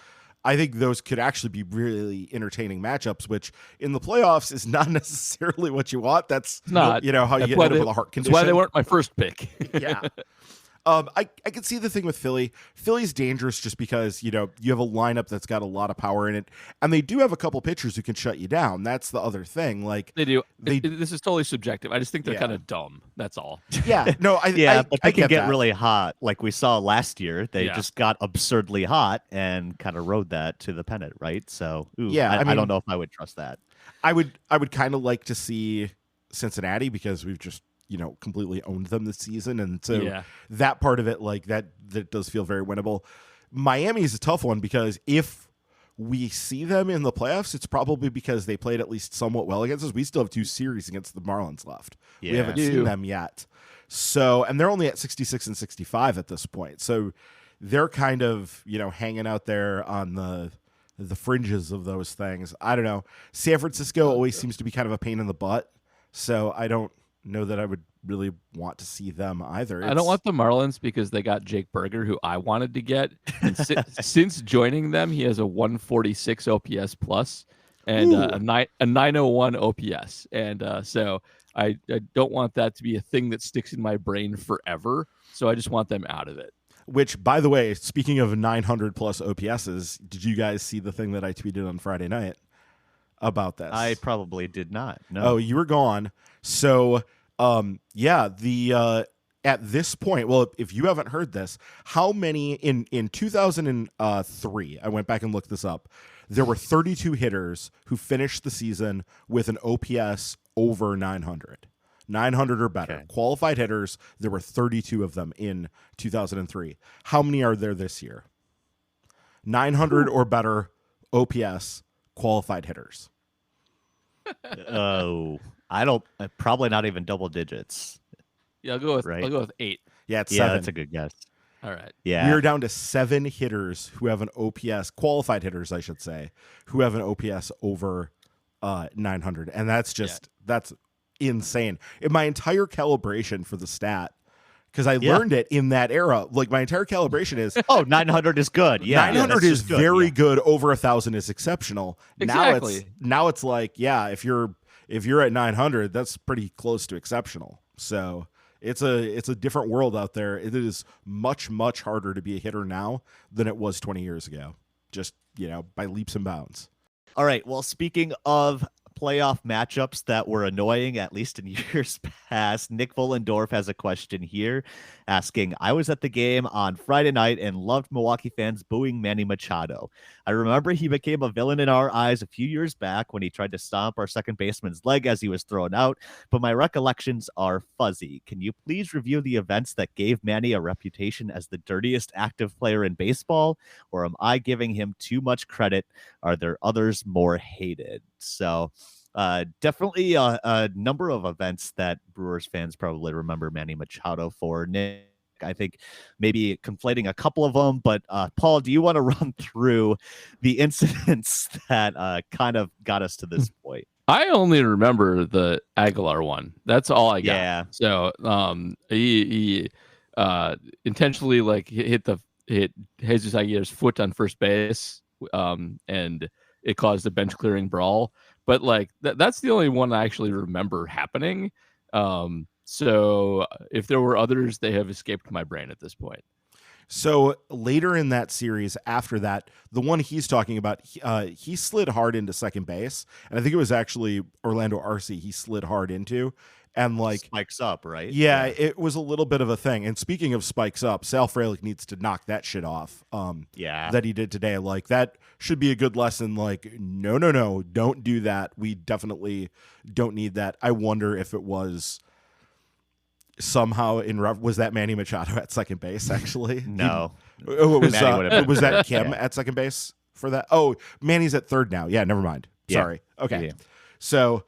C: I think those could actually be really entertaining matchups, which in the playoffs is not necessarily what you want. That's
B: not.
C: how you
B: That's
C: get
B: why
C: hit
B: they-
C: with a heart condition.
B: That's why they weren't my first pick.
C: Yeah. I can see the thing with Philly. Philly's dangerous just because, you have a lineup that's got a lot of power in it. And they do have a couple pitchers who can shut you down. That's the other thing. Like
B: They do. This is totally subjective. I just think they're
C: Yeah.
B: kind of dumb. That's all.
C: Yeah. No,
A: but
C: I
A: they can get
C: that.
A: really hot, like we saw last year. They
B: Yeah.
A: just got absurdly hot and kind of rode that to the pennant, right? So,
C: Yeah, I
A: I
C: mean-
A: don't know if I would trust that.
C: I would kind of like to see Cincinnati because we've just completely owned them this season, and so
B: Yeah.
C: that part of it, like that does feel very winnable. Miami is a tough one because if we see them in the playoffs, it's probably because they played at least somewhat well against us. We still have 2 series against the Marlins left. We
A: Yeah.
C: haven't seen them yet. So, and they're only at 66 and 65 at this point. So they're kind of, hanging out there on the fringes of those things. I don't know. San Francisco always seems to be kind of a pain in the butt. So I don't know that I would really want to see them either.
B: I don't want the Marlins because they got Jake Berger, who I wanted to get. And since joining them, he has a 146 OPS plus and a 901 OPS. And so I don't want that to be a thing that sticks in my brain forever. So I just want them out of it.
C: Which, by the way, speaking of 900 plus OPSs, did you guys see the thing that I tweeted on Friday night about this?
A: I probably did not. No.
C: Oh, you were gone. So, at this point, well, if you haven't heard this, how many in 2003, I went back and looked this up, there were 32 hitters who finished the season with an OPS over 900. 900 or better.
A: Okay.
C: Qualified hitters, there were 32 of them in 2003. How many are there this year? 900 or better OPS qualified hitters.
A: Oh, I don't. Probably not even double digits.
B: Yeah, I'll go with
A: Right.
B: 8.
C: Yeah, it's
A: Yeah,
C: 7.
A: that's a good guess.
B: All right.
A: Yeah.
C: We are down to 7 hitters who have an OPS, qualified hitters, I should say, who have an OPS over 900. And that's that's insane. In my entire calibration for the stat, because I learned it in that era, like my entire calibration is
A: Oh, 900 is good. Yeah.
C: 900
A: that's
C: is
A: just good.
C: very
A: Yeah.
C: good. Over 1,000 is exceptional.
B: Exactly.
C: Now it's like, yeah, if you're at 900, that's pretty close to exceptional. So it's a different world out there. It is much, much harder to be a hitter now than it was 20 years ago. Just, by leaps and bounds.
A: All right. Well, speaking of playoff matchups that were annoying, at least in years past, Nick Vollendorf has a question here asking, I was at the game on Friday night and loved Milwaukee fans booing Manny Machado. I remember he became a villain in our eyes a few years back when he tried to stomp our second baseman's leg as he was thrown out, but my recollections are fuzzy. Can you please review the events that gave Manny a reputation as the dirtiest active player in baseball, or am I giving him too much credit? Are there others more hated? So definitely a number of events that Brewers fans probably remember Manny Machado for. Nick, I think maybe conflating a couple of them, but Paul, do you want to run through the incidents that kind of got us to this point?
B: I only remember the Aguilar one. That's all I got.
A: Yeah.
B: So he intentionally hit Jesus Aguilar's foot on first base, and it caused a bench clearing brawl. But that's the only one I actually remember happening. So if there were others, they have escaped my brain at this point.
C: So later in that series, after that, the one he's talking about, he slid hard into second base, and I think it was actually Orlando Arce he slid hard into, and
A: Spikes up, right?
C: yeah, it was a little bit of a thing. And speaking of spikes up, Sal Frelick needs to knock that shit off.
A: Yeah.
C: That he did today. That should be a good lesson. No, don't do that. We definitely don't need that. I wonder if it was somehow was that Manny Machado at second base actually?
A: No.
C: Oh,
A: Manny would have
C: was
A: been-
C: that Kim
A: Yeah.
C: at second base for that? Oh, Manny's at third now. Yeah, never mind.
A: Yeah.
C: Sorry. Okay.
A: Yeah.
C: So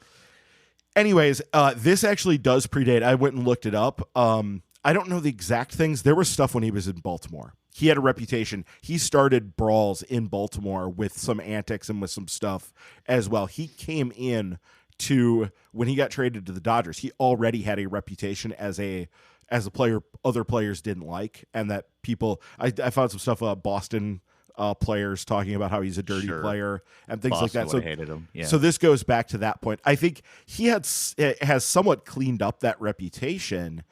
C: anyways, this actually does predate. I went and looked it up. I don't know the exact things. There was stuff when he was in Baltimore. He had a reputation. He started brawls in Baltimore with some antics and with some stuff as well. He came in to, when he got traded to the Dodgers, he already had a reputation as a player other players didn't like, and that people, I found some stuff Boston players talking about how he's a dirty player and things like that. So
A: hated him. Yeah.
C: So this goes back to that point. I think he has somewhat cleaned up that reputation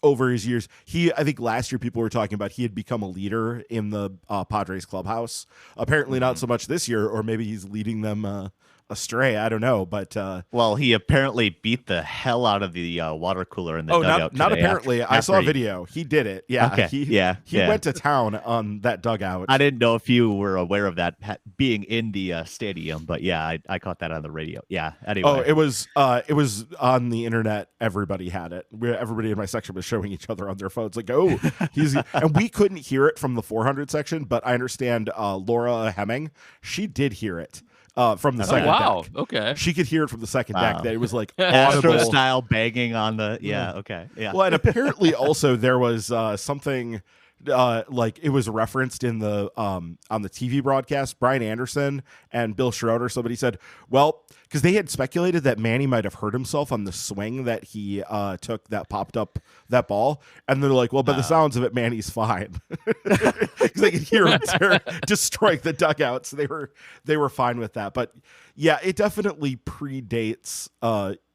C: over his years. I think last year people were talking about he had become a leader in the Padres clubhouse. Apparently not so much this year, or maybe he's leading them astray. I don't know, but
A: well, he apparently beat the hell out of the water cooler in the dugout.
C: Not apparently. I saw a video. He did it. Yeah.
A: Okay.
C: He went to town on that dugout.
A: I didn't know if you were aware of that being in the stadium, but yeah, I caught that on the radio. Yeah. Anyway.
C: Oh, it was on the internet. Everybody had it. Everybody in my section was showing each other on their phones, like, oh, he's, and we couldn't hear it from the 400 section, but I understand Laura Hemming, she did hear it. From the second deck.
B: Okay.
C: She could hear it from the second deck. That it was like
A: Astro
C: audible
A: style banging on the okay. Yeah.
C: Well, and apparently also there was something like it was referenced in the on the TV broadcast. Brian Anderson and Bill Schroeder, somebody said, well, because they had speculated that Manny might have hurt himself on the swing that he took that popped up that ball, and they're like, well, by the sounds of it, Manny's fine, because they could hear him destroying the dugouts. They were fine with that, but yeah, it definitely predates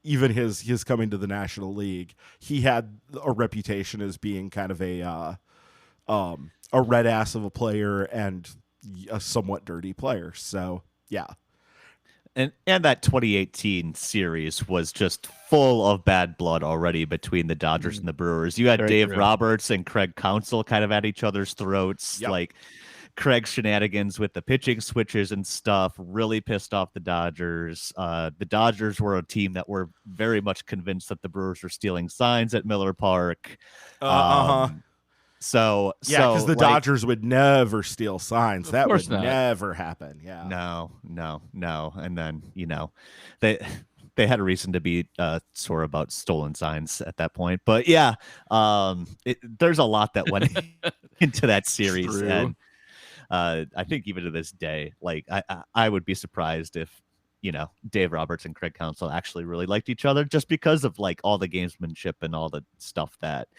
C: even his coming to the National League. He had a reputation as being kind of a red ass of a player and a somewhat dirty player. So yeah.
A: And that 2018 series was just full of bad blood already between the Dodgers and the Brewers. You had
B: Very
A: Dave
B: true.
A: Roberts and Craig Counsell kind of at each other's throats.
C: Yep.
A: Like Craig's shenanigans with the pitching switches and stuff really pissed off the Dodgers. The Dodgers were a team that were very much convinced that the Brewers were stealing signs at Miller Park. So
C: because the Dodgers would never steal signs. That would
B: not.
C: never happen. Yeah.
A: No. And then, they had a reason to be sore about stolen signs at that point. But yeah, there's a lot that went into that series.
B: True.
A: And I think even to this day, like I would be surprised if, Dave Roberts and Craig Counsell actually really liked each other, just because of like all the gamesmanship and all the stuff that,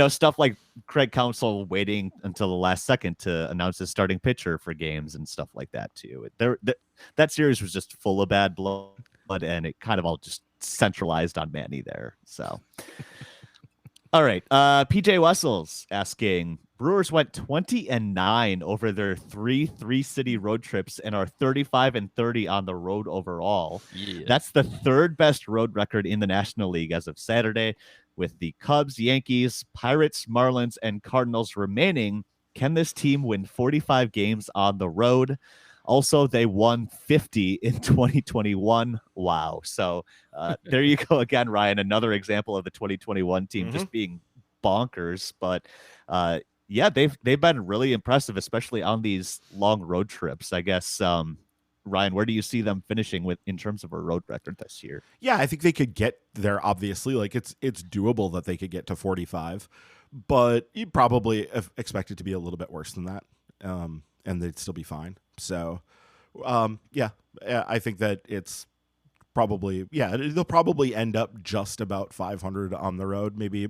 A: stuff like Craig Counsell waiting until the last second to announce his starting pitcher for games and stuff like that too. That series was just full of bad blood, and it kind of all just centralized on Manny there. So, all right. PJ Wessels asking, Brewers went 20-9 over their three city road trips and are 35-30 on the road overall.
B: Yeah.
A: That's the third best road record in the National League as of Saturday, with the Cubs, Yankees, Pirates, Marlins, and Cardinals remaining. Can this team win 45 games on the road? Also, they won 50 in 2021. Wow. So there you go again, Ryan. Another example of the 2021 team just being bonkers. But yeah, they've been really impressive, especially on these long road trips. I guess, Ryan, where do you see them finishing in terms of a road record this year?
C: Yeah, I think they could get there. Obviously, like it's doable that they could get to 45, but you probably expect it to be a little bit worse than that, and they'd still be fine. So, yeah, I think that it's probably they'll probably end up just about 500 on the road. Maybe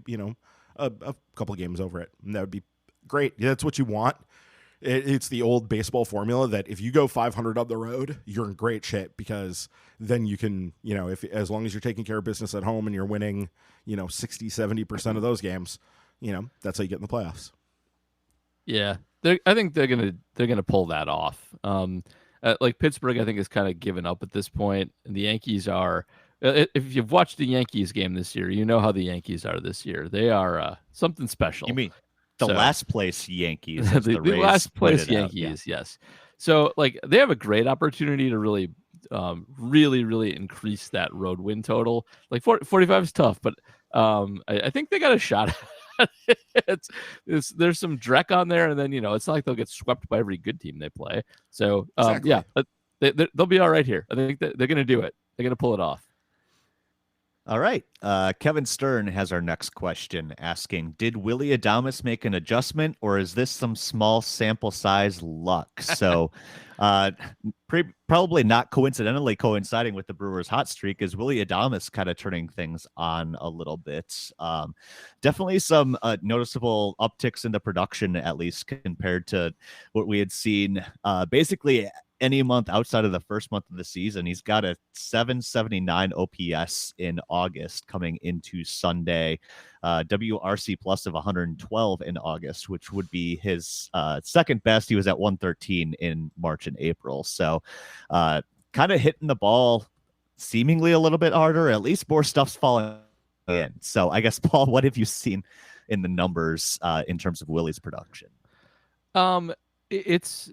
C: a couple games over it, and that would be great. That's what you want. It's the old baseball formula that if you go 500 on the road, you're in great shape, because then you can, as long as you're taking care of business at home and you're winning, 60-70% of those games, that's how you get in the playoffs.
B: Yeah, I think they're gonna pull that off. Like Pittsburgh, I think is kind of given up at this point, and the Yankees are. If you've watched the Yankees game this year, you know how the Yankees are this year. They are something special.
A: You mean the last place Yankees?
B: the last place Yankees, yes. So like they have a great opportunity to really, really increase that road win total. Like 45 is tough, but I think they got a shot. There's some dreck on there, and then it's not like they'll get swept by every good team they play. So
C: exactly.
B: yeah, they'll be all right here. I think they're going to do it. They're going to pull it off.
A: All right. Kevin Stern has our next question asking, did Willie Adames make an adjustment or is this some small sample size luck? So uh, probably not coincidentally coinciding with the Brewers' hot streak is Willie Adames kind of turning things on a little bit. Definitely some noticeable upticks in the production, at least compared to what we had seen basically any month outside of the first month of the season. He's got a 779 OPS in August coming into Sunday, WRC plus of 112 in August, which would be his second best. He was at 113 in March and April. So kind of hitting the ball seemingly a little bit harder, at least more stuff's falling in. So I guess, Paul, what have you seen in the numbers in terms of Willie's production?
B: It's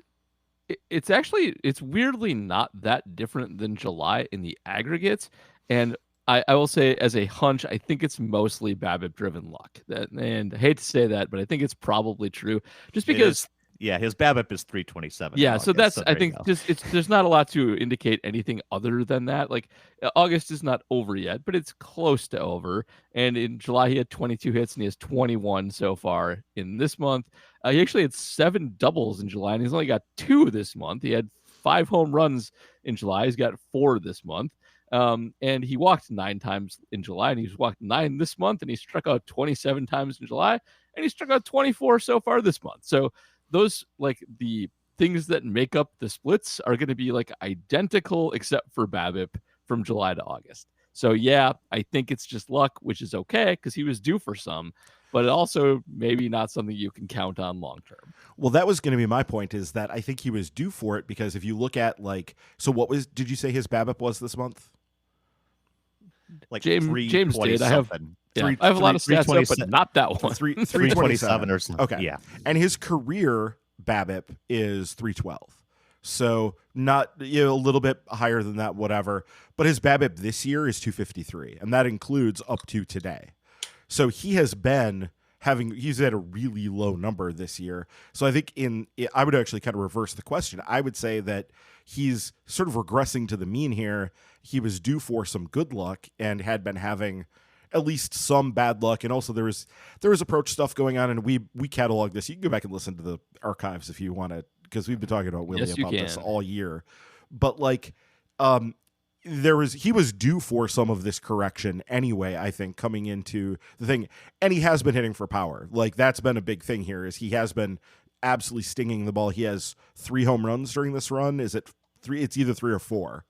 B: weirdly not that different than July in the aggregate. And I will say, as a hunch, I think it's mostly BABIP driven luck. And I hate to say that, but I think it's probably true. Just because
A: his BABIP is 327.
B: Yeah, so that's I think there's not a lot to indicate anything other than that. Like August is not over yet, but it's close to over. And in July he had 22 hits and he has 21 so far in this month. He actually had 7 doubles in July and he's only got 2 this month. He had 5 home runs in July. He's got 4 this month. And he walked 9 times in July and he's walked 9 this month and he struck out 27 times in July and he struck out 24 so far this month. So those, like, the things that make up the splits are going to be like identical except for BABIP from July to August. So yeah, I think it's just luck, which is okay because he was due for some, but also maybe not something you can count on long term.
C: Well, that was going to be my point, is that I think he was due for it because if you look at, like, so what did you say his BABIP was this month?
A: Like
B: James did. I have a lot of stats up, but not that one.
A: 327 or something.
C: Okay.
A: Yeah.
C: And his career BABIP is 312. So not a little bit higher than that, whatever. But his BABIP this year is 253, and that includes up to today. So he has been he's at a really low number this year. So I think I would actually kind of reverse the question. I would say that he's sort of regressing to the mean here. He was due for some good luck and had been having at least some bad luck. And also there was approach stuff going on, and we cataloged this. You can go back and listen to the archives if you want to, because we've been talking about Willie about this all year. But like he was due for some of this correction anyway, I think, coming into the thing. And he has been hitting for power. Like, that's been a big thing here, is he has been absolutely stinging the ball. He has 3 home runs during this run. Is it 3? It's either 3 or 4.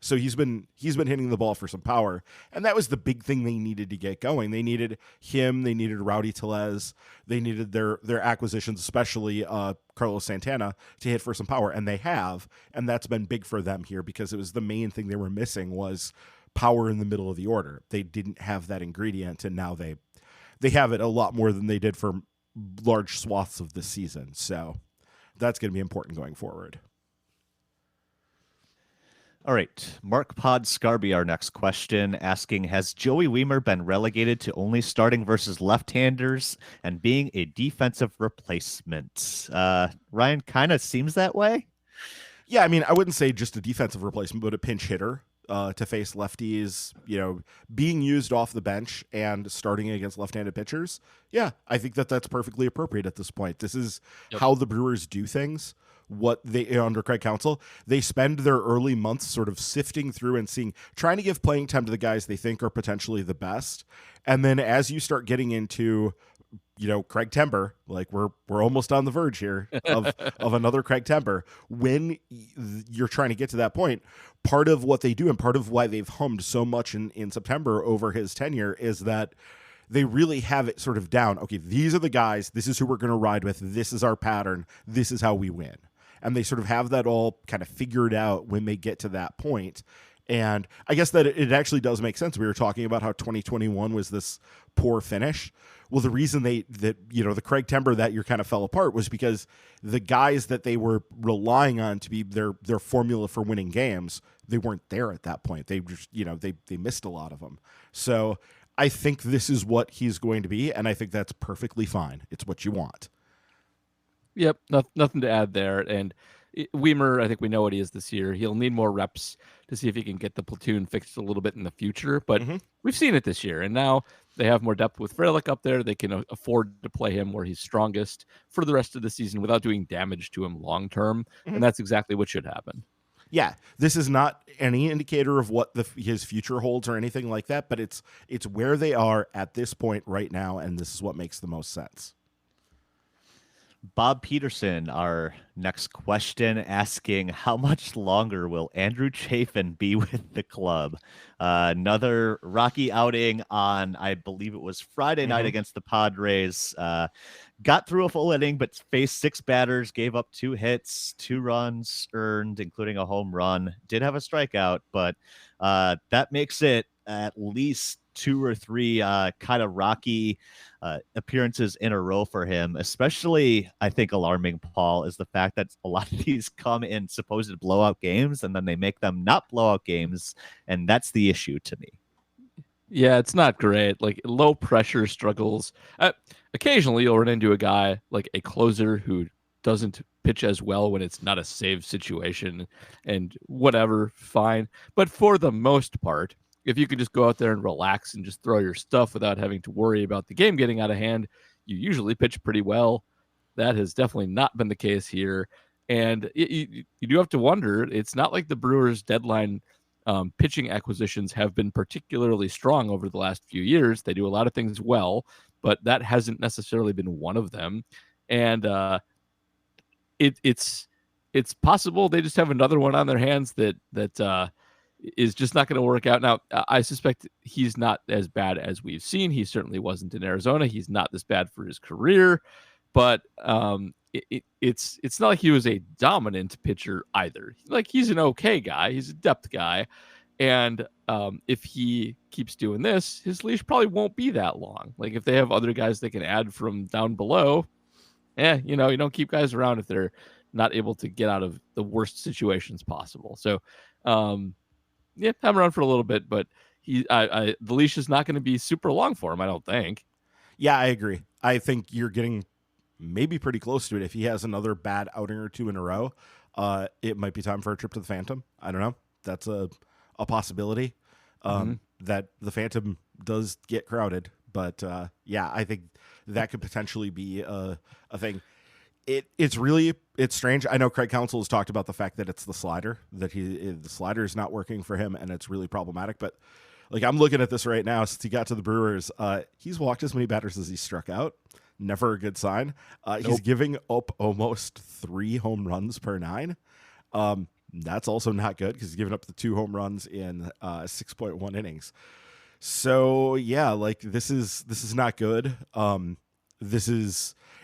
C: So he's been hitting the ball for some power, and that was the big thing they needed to get going. They needed him. They needed Rowdy Tellez. They needed their acquisitions, especially Carlos Santana, to hit for some power, and they have, and that's been big for them here because it was the main thing they were missing was power in the middle of the order. They didn't have that ingredient, and now they have it a lot more than they did for large swaths of this season. So that's going to be important going forward.
A: All right, Mark Pod Scarby, our next question, asking, has Joey Wiemer been relegated to only starting versus left-handers and being a defensive replacement? Ryan, kind of seems that way.
C: Yeah, I mean, I wouldn't say just a defensive replacement, but a pinch hitter to face lefties, being used off the bench and starting against left-handed pitchers. Yeah, I think that's perfectly appropriate at this point. This is how the Brewers do things. What they under Craig Counsell, they spend their early months sort of sifting through and trying to give playing time to the guys they think are potentially the best. And then as you start getting into, Craigtember, like we're almost on the verge here of another Craigtember. When you're trying to get to that point, part of what they do and part of why they've hummed so much in September over his tenure is that they really have it sort of down. Okay, these are the guys. This is who we're going to ride with. This is our pattern. This is how we win. And they sort of have that all kind of figured out when they get to that point. And I guess that it actually does make sense. We were talking about how 2021 was this poor finish. Well, the reason the Craigtember that year kind of fell apart was because the guys that they were relying on to be their formula for winning games, they weren't there at that point. They just, they missed a lot of them. So I think this is what he's going to be, and I think that's perfectly fine. It's what you want.
B: Yep, nothing to add there. And Weimer, I think we know what he is this year. He'll need more reps to see if he can get the platoon fixed a little bit in the future. But we've seen it this year, and now they have more depth with Frelick up there. They can afford to play him where he's strongest for the rest of the season without doing damage to him long term, and that's exactly what should happen.
C: Yeah, this is not any indicator of what his future holds or anything like that, but it's where they are at this point right now, and this is what makes the most sense.
A: Bob Peterson, our next question, asking how much longer will Andrew Chafin be with the club? Another rocky outing on, I believe it was Friday night against the Padres. Got through a full inning, but faced 6 batters, gave up 2 hits, 2 runs earned, including a home run. Did have a strikeout, but that makes it at least 2 or 3 kind of rocky appearances in a row for him. Especially, I think, alarming, Paul, is the fact that a lot of these come in supposed blowout games, and then they make them not blowout games, and that's the issue to me.
B: Yeah, it's not great. Like, low pressure struggles. Occasionally, you'll run into a guy like a closer who doesn't pitch as well when it's not a save situation, and whatever, fine. But for the most part, if you could just go out there and relax and just throw your stuff without having to worry about the game getting out of hand, you usually pitch pretty well. That has definitely not been the case here. And you do have to wonder, it's not like the Brewers' deadline pitching acquisitions have been particularly strong over the last few years. They do a lot of things well, but that hasn't necessarily been one of them. And it's possible they just have another one on their hands that is just not going to work out. Now, I suspect he's not as bad as we've seen. He certainly wasn't in Arizona. He's not this bad for his career, but it's not like he was a dominant pitcher either. Like, he's an okay guy. He's a depth guy. And if he keeps doing this, his leash probably won't be that long. Like, if they have other guys they can add from down below, you don't keep guys around if they're not able to get out of the worst situations possible. So, have him around for a little bit, but the leash is not going to be super long for him, I don't think.
C: Yeah, I agree. I think you're getting maybe pretty close to it. If he has another bad outing or 2 in a row, it might be time for a trip to the Phantom. I don't know. That's a possibility. That the Phantom does get crowded, but I think that could potentially be a thing. It's strange. I know Craig Counsell has talked about the fact that it's the slider, that the slider is not working for him, and it's really problematic. But like, I'm looking at this right now since he got to the Brewers. He's walked as many batters as he struck out. Never a good sign. He's giving up almost 3 home runs per 9. That's also not good because he's given up the 2 home runs in 6.1 innings. So yeah, like, this is not good.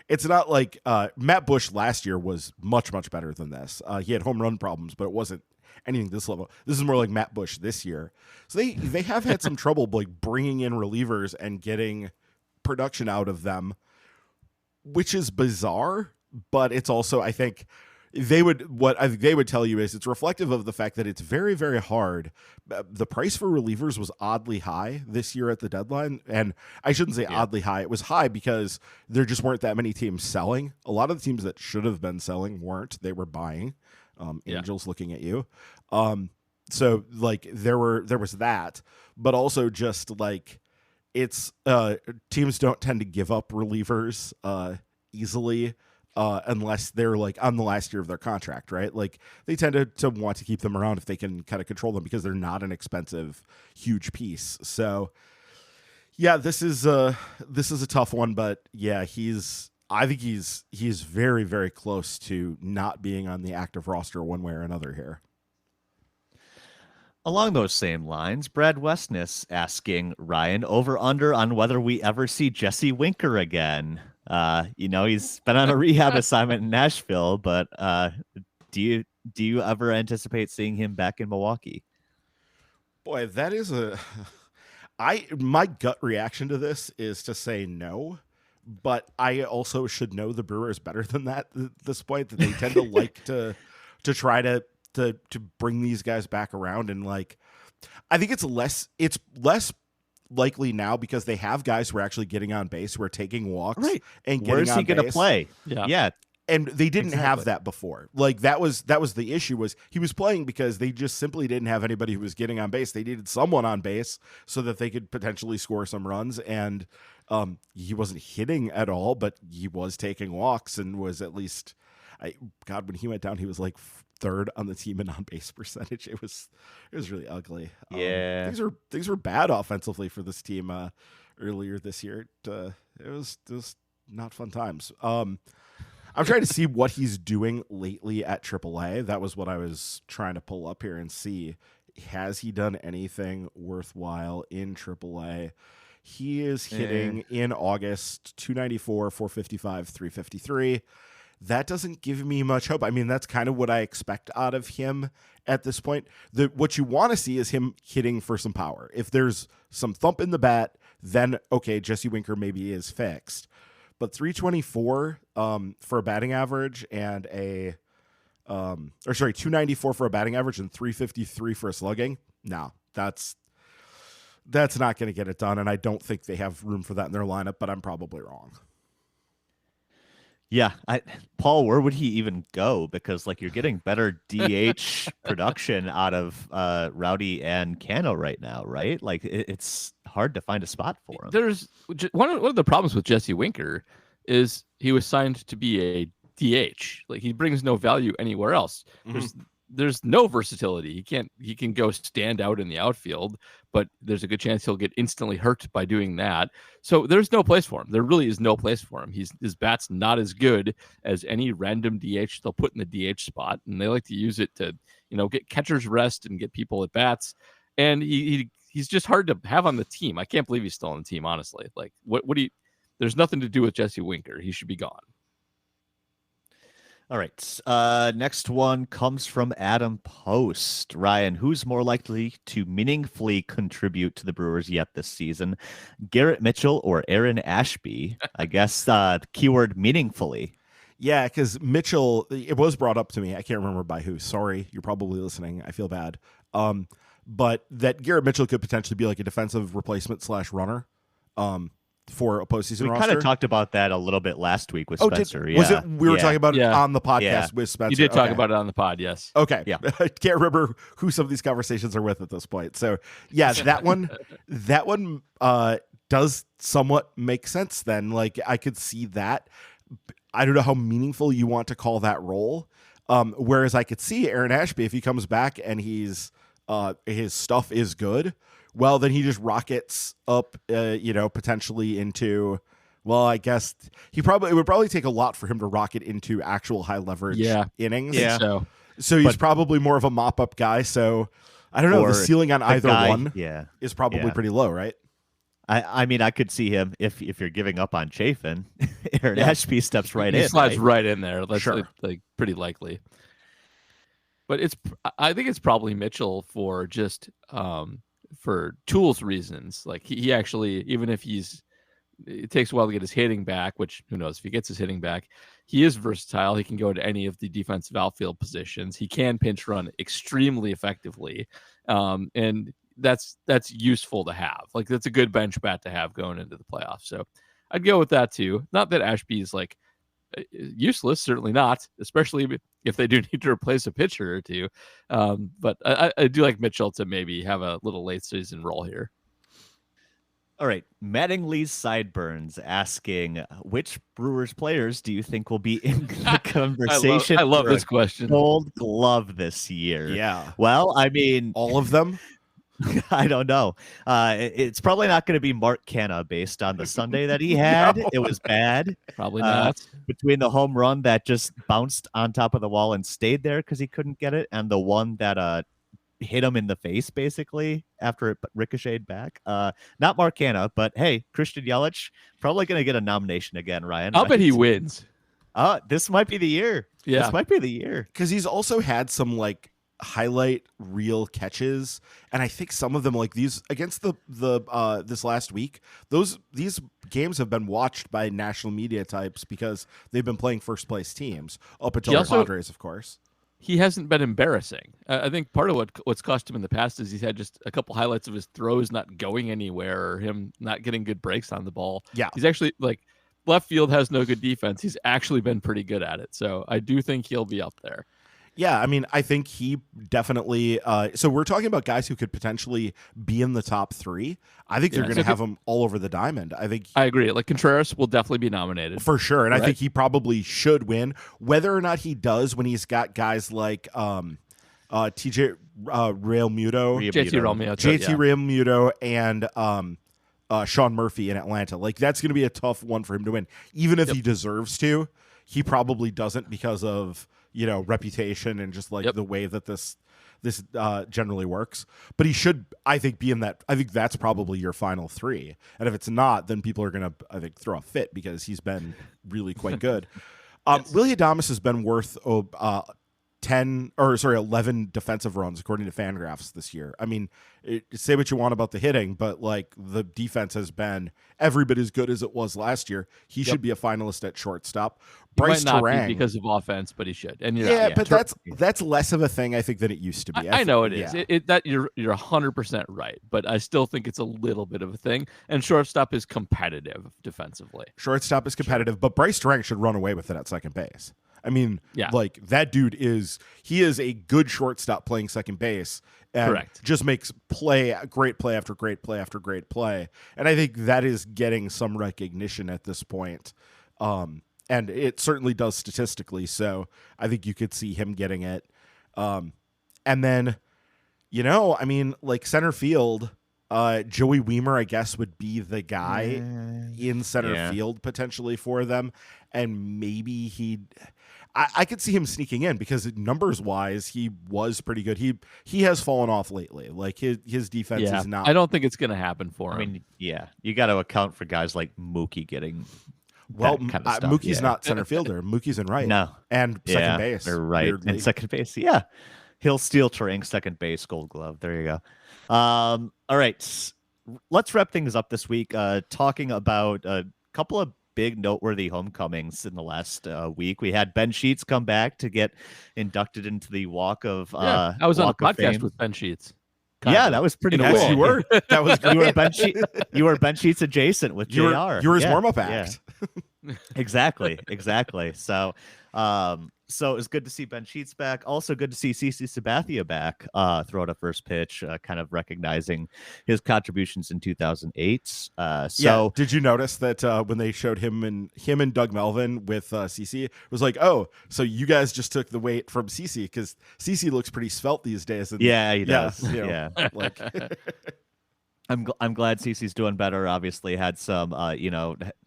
C: It's not like Matt Bush last year was much, much better than this. He had home run problems, but it wasn't anything this level. This is more like Matt Bush this year. So they have had some trouble like bringing in relievers and getting production out of them, which is bizarre. But it's also, I think, they would tell you is it's reflective of the fact that it's very, very hard. The price for relievers was oddly high this year at the deadline. And I shouldn't say oddly high. It was high because there just weren't that many teams selling. A lot of the teams that should have been selling weren't. They were buying. Angels looking at you. So like there was that, but also just like it's teams don't tend to give up relievers easily. Unless they're like on the last year of their contract, right? Like, they tend to want to keep them around if they can kind of control them because they're not an expensive, huge piece. So, yeah, this is a tough one, but yeah, I think he's very, very close to not being on the active roster one way or another here.
A: Along those same lines, Brad Westness asking Ryan over under on whether we ever see Jesse Winker again. He's been on a rehab assignment in Nashville, but do you ever anticipate seeing him back in Milwaukee?
C: Boy, that is my gut reaction to this is to say no, but I also should know the Brewers better than that at this point, that they tend to like to try to bring these guys back around. And like, I think it's less likely now because they have guys who are actually getting on base, who are taking walks,
A: right?
C: And getting
A: Where's
C: on
A: he going to
C: base.
A: play? Yeah.
C: And they didn't have
B: Exactly.
C: that before. Like that was the issue, was he was playing because they just simply didn't have anybody who was getting on base. They needed someone on base so that they could potentially score some runs. And he wasn't hitting at all, but he was taking walks and was at least, when he went down, he was like third on the team in on base percentage. It was really ugly.
A: Yeah.
C: Things were bad offensively for this team earlier this year. It was not fun times. I'm trying to see what he's doing lately at AAA. That was what I was trying to pull up here and see. Has he done anything worthwhile in AAA? He is hitting in August 294, 455, 353. That doesn't give me much hope. I mean, that's kind of what I expect out of him at this point. What you want to see is him hitting for some power. If there's some thump in the bat, then okay, Jesse Winker maybe is fixed. But 324 for a batting average and 294 for a batting average and 353 for a slugging. No, that's not going to get it done. And I don't think they have room for that in their lineup, but I'm probably wrong.
A: Yeah, Paul, where would he even go? Because like you're getting better DH production out of Rowdy and Cano right now, right? Like it's hard to find a spot for him.
B: There's one of the problems with Jesse Winker is he was signed to be a DH. Like he brings no value anywhere else.
C: Mm-hmm.
B: There's no versatility. He can go stand out in the outfield, but there's a good chance he'll get instantly hurt by doing that. So there's no place for him. There really is no place for him. His bat's not as good as any random DH they'll put in the DH spot, and they like to use it to, get catchers rest and get people at bats. And he's just hard to have on the team. I can't believe he's still on the team, honestly. Like what do you? There's nothing to do with Jesse Winker. He should be gone.
A: All right. Next one comes from Adam Post. Ryan, who's more likely to meaningfully contribute to the Brewers yet this season? Garrett Mitchell or Aaron Ashby? I guess keyword meaningfully.
C: Yeah, because Mitchell, it was brought up to me. I can't remember by who. Sorry, you're probably listening. I feel bad. But that Garrett Mitchell could potentially be like a defensive replacement / runner. For a postseason roster.
A: We kind of talked about that a little bit last week with Spencer.
C: Was it? We were talking about it on the podcast with Spencer.
B: You did talk about it on the pod, yes.
C: Okay.
A: Yeah.
C: I can't remember who some of these conversations are with at this point. So yeah, that one does somewhat make sense then. Like I could see that. I don't know how meaningful you want to call that role. Whereas I could see Aaron Ashby, if he comes back and his stuff is good, well, then he just rockets up, potentially into, well, I guess it would probably take a lot for him to rocket into actual high leverage innings.
B: Yeah.
C: So he's probably more of a mop up guy. So I don't know. The ceiling on either one is probably pretty low, right?
A: I mean, I could see him if you're giving up on Chafin, Aaron Ashby steps right in.
B: He slides right in there. That's like pretty likely. But I think it's probably Mitchell for just for tools reasons. Like he actually, even if it takes a while to get his hitting back, which who knows if he gets his hitting back, he is versatile. He can go to any of the defensive outfield positions. He can pinch run extremely effectively. And that's useful to have. Like that's a good bench bat to have going into the playoffs. So I'd go with that too. Not that Ashby is like useless, certainly not, especially if they do need to replace a pitcher or two. But I do like Mitchell to maybe have a little late season role here.
A: All right. Mattingly's Sideburns asking, which Brewers players do you think will be in the conversation?
B: I love this question.
A: Gold Glove this year.
C: Yeah.
A: Well, I mean,
C: all of them.
A: I don't know. It's probably not going to be Mark Canha based on the Sunday that he had. No. It was bad.
B: Probably not.
A: Between the home run that just bounced on top of the wall and stayed there because he couldn't get it, and the one that hit him in the face basically after it ricocheted back. Not Mark Canha, but hey, Christian Yelich probably going to get a nomination again, Ryan.
B: I'll bet he wins.
A: This might be the year.
B: Yeah.
A: This might be the year.
C: Because he's also had some like highlight reel catches, and I think some of them like these against the this last week, these games have been watched by national media types because they've been playing first place teams up until the Padres, of course.
B: He hasn't been embarrassing. I think part of what's cost him in the past is he's had just a couple highlights of his throws not going anywhere or him not getting good breaks on the ball.
C: Yeah,
B: he's actually like left field has no good defense, he's actually been pretty good at it. So I do think he'll be up there.
C: Yeah, I mean, I think he definitely. So we're talking about guys who could potentially be in the top 3. I think they're going to have him all over the diamond. I agree.
B: Like Contreras will definitely be be
C: for sure, and right? I think he probably should win. Whether or not he does, when he's got guys like TJ Realmuto, JT Realmuto, and Sean Murphy in Atlanta, like that's going to be a tough one for him to win. Even if he deserves to, he probably doesn't because of reputation and just like the way that this generally works. But he should, I think, be in that. I think that's probably your final 3. And if it's not, then people are going to, I think, throw a fit because he's been really quite good. Willy Adames has been worth 11 defensive runs according to Fangraphs this year. I mean, say what you want about the hitting, but like the defense has been every bit as good as it was last year. He should be a finalist at shortstop. Bryce
B: might not
C: Terang,
B: be because of offense, but he should. And
C: but that's less of a thing I think than it used to be.
B: I know it is. That you're 100% right, but I still think it's a little bit of a thing. And shortstop is competitive defensively.
C: Shortstop is competitive, but Bryce Terang should run away with it at second base. I mean, like that dude is a good shortstop playing second base and just makes great play after great play after great play. And I think that is getting some recognition at this point. And it certainly does statistically. So I think you could see him getting it. And then, I mean, like center field, Joey Wiemer, I guess, would be the guy in center field potentially for them. And maybe I could see him sneaking in because numbers wise, he was pretty good. He has fallen off lately. Like his defense is not.
B: I don't think it's going to happen for him.
A: I mean, you got to account for guys like Mookie getting.
C: Well, kind of Mookie's not center fielder. Mookie's in right.
A: No.
C: And second base.
A: They're right. Weirdly. And second base. Yeah. He'll steal Terang's second base Gold Glove. There you go. All right. Let's wrap things up this week talking about a couple of big noteworthy homecomings in the last week. We had Ben Sheets come back to get inducted into the Walk of
B: I was on a podcast with Ben Sheets.
A: That was pretty cool.
C: Yes, you were. That was great.
A: You were Ben Sheets adjacent with JR.
C: You were his warm-up act.
A: Exactly. So it was good to see Ben Sheets back. Also good to see CC Sabathia back, throw out a first pitch, kind of recognizing his contributions in 2008.
C: Did you notice that when they showed him and Doug Melvin with CC, it was like, oh, so you guys just took the weight from CC because CC looks pretty svelte these days. And,
A: he does.
C: Like.
A: I'm glad CeCe's doing better. Obviously, had some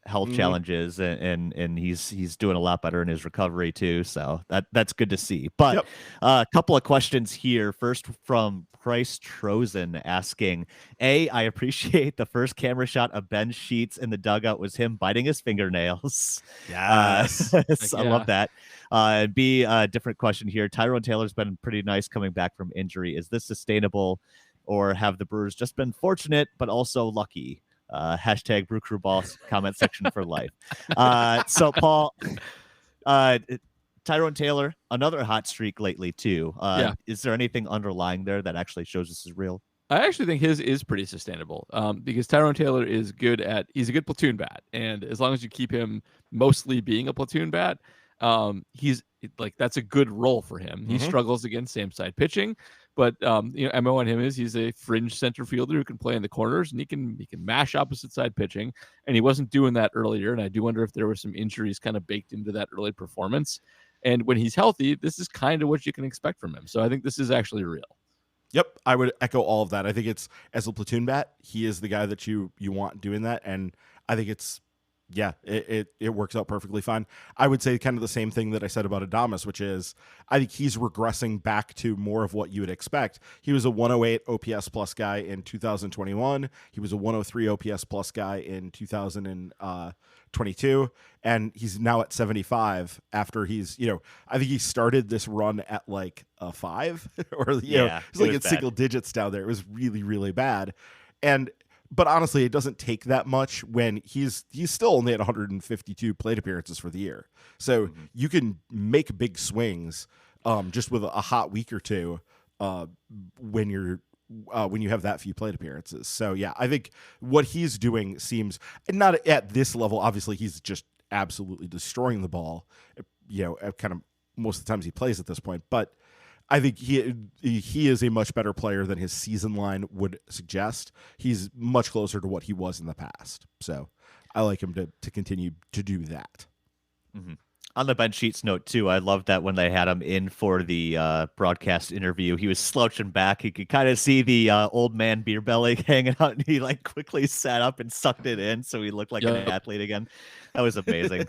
A: health challenges, and he's doing a lot better in his recovery too. So that's good to see. But a couple of questions here. First from Price Trozen asking, I appreciate the first camera shot of Ben Sheets in the dugout was him biting his fingernails.
C: Yes,
A: I love that. B, a different question here. Tyrone Taylor's been pretty nice coming back from injury. Is this sustainable? Or have the Brewers just been fortunate, but also lucky? Hashtag Brew Crew Boss comment section for life. So, Paul, Tyrone Taylor, another hot streak lately, too. Is there anything underlying there that actually shows this is real?
B: I actually think his is pretty sustainable because Tyrone Taylor is he's a good platoon bat. And as long as you keep him mostly being a platoon bat, he's like, that's a good role for him. He struggles against same side pitching. But MO on him is he's a fringe center fielder who can play in the corners and he can mash opposite side pitching. And he wasn't doing that earlier. And I do wonder if there were some injuries kind of baked into that early performance. And when he's healthy, this is kind of what you can expect from him. So I think this is actually real.
C: Yep, I would echo all of that. I think it's, as a platoon bat, he is the guy that you want doing that. And I think it's, it works out perfectly fine. I would say kind of the same thing that I said about Adames, which is I think he's regressing back to more of what you would expect. He was a 108 OPS plus guy in 2021. He was a 103 OPS plus guy in 2022. And he's now at 75 after he's, I think he started this run at like a 5 or, it's like in single digits down there. It was really, really bad. But honestly, it doesn't take that much when he's still only at 152 plate appearances for the year. So you can make big swings just with a hot week or two when you're when you have that few plate appearances. So yeah, I think what he's doing seems not at this level. Obviously, he's just absolutely destroying the ball, kind of most of the times he plays at this point. But I think he is a much better player than his season line would suggest. He's much closer to what he was in the past. So I like him to continue to do that.
A: Mm-hmm. On the Ben Sheets note, too, I loved that when they had him in for the broadcast interview, he was slouching back. He could kind of see the old man beer belly hanging out, and he quickly sat up and sucked it in so he looked like an athlete again. That was amazing.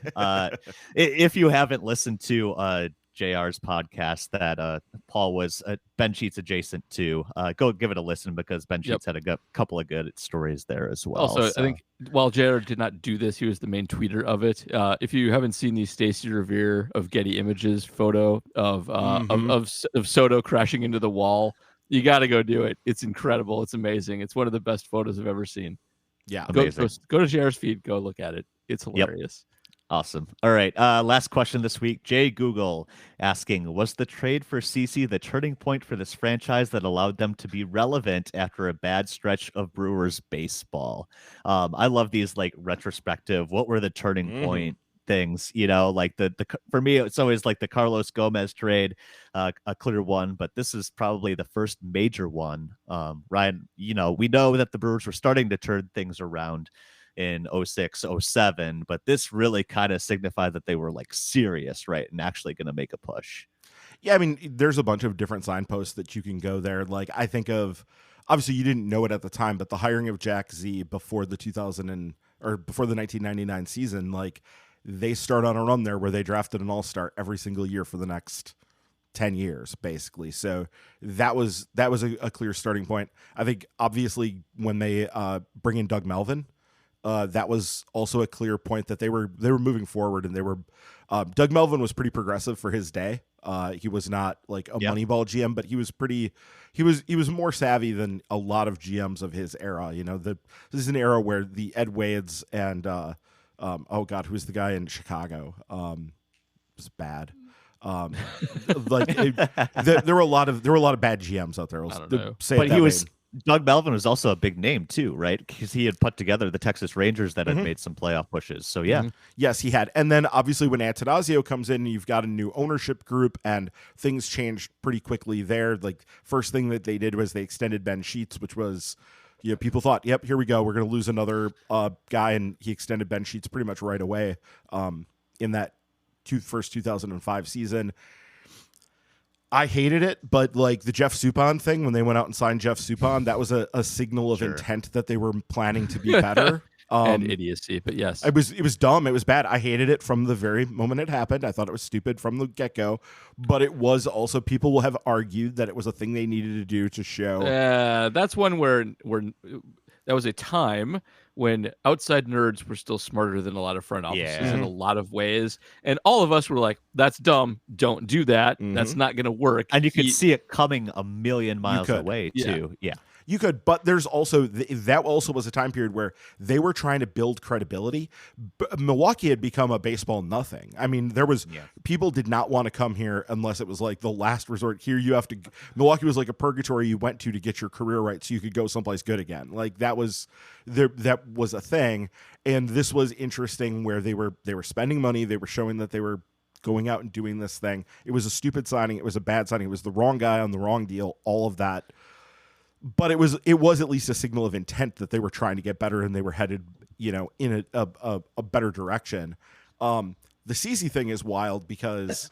A: If you haven't listened to JR's podcast that Paul was Ben Sheets adjacent to, go give it a listen because Ben Sheets had a couple of good stories there as well.
B: Also, I think while JR did not do this, he was the main tweeter of it. If you haven't seen the Stacey Revere of Getty Images photo of Soto crashing into the wall, you got to go do it. It's incredible. It's amazing. It's one of the best photos I've ever seen.
C: Yeah,
B: go to JR's feed. Go look at it. It's hilarious.
A: Yep. Awesome. All right. Last question this week. Jay Google asking, was the trade for CeCe the turning point for this franchise that allowed them to be relevant after a bad stretch of Brewers baseball? I love these retrospective, what were the turning point things, for me, it's always like the Carlos Gomez trade, a clear one, but this is probably the first major one. Ryan, we know that the Brewers were starting to turn things around in 06, 07, but this really kind of signified that they were serious, right, and actually going to make a push.
C: Yeah, I mean, there's a bunch of different signposts that you can go there. I think of, obviously you didn't know it at the time, but the hiring of Jack Z before the 1999 season, they start on a run there where they drafted an all-star every single year for the next 10 years, basically. So that was a clear starting point. I think obviously when they bring in Doug Melvin, that was also a clear point that they were moving forward, and they were Doug Melvin was pretty progressive for his day. He was not a Moneyball GM, but he was more savvy than a lot of GMs of his era. This is an era where the Ed Wades and who's the guy in Chicago? Was bad. There were a lot of bad GMs out there.
B: I don't know.
A: But he was. Doug Melvin was also a big name too, right? Because he had put together the Texas Rangers that had made some playoff pushes. So yeah,
C: yes, he had. And then obviously when Atanasio comes in, you've got a new ownership group, and things changed pretty quickly there. First thing that they did was they extended Ben Sheets, which was, people thought, yep, here we go, we're going to lose another guy, and he extended Ben Sheets pretty much right away in that first 2005 season. I hated it, but the Jeff Suppan thing, when they went out and signed Jeff Suppan, that was a signal of intent that they were planning to be better.
B: And idiocy, but yes.
C: It was dumb. It was bad. I hated it from the very moment it happened. I thought it was stupid from the get-go, but it was also, people will have argued that it was a thing they needed to do to show.
B: That's one where that was a time when outside nerds were still smarter than a lot of front offices in a lot of ways. And all of us were like, that's dumb. Don't do that. That's not going to work.
A: And you could see it coming a million miles away, too. Yeah.
C: You could, but there's also, that also was a time period where they were trying to build credibility. Milwaukee had become a baseball nothing. I mean, people did not want to come here unless it was the last resort. Here you have to, Milwaukee was like a purgatory you went to get your career right so you could go someplace good again. That was a thing. And this was interesting where they were spending money. They were showing that they were going out and doing this thing. It was a stupid signing. It was a bad signing. It was the wrong guy on the wrong deal, all of that. But it was at least a signal of intent that they were trying to get better and they were headed, in a better direction. The CeCe thing is wild because,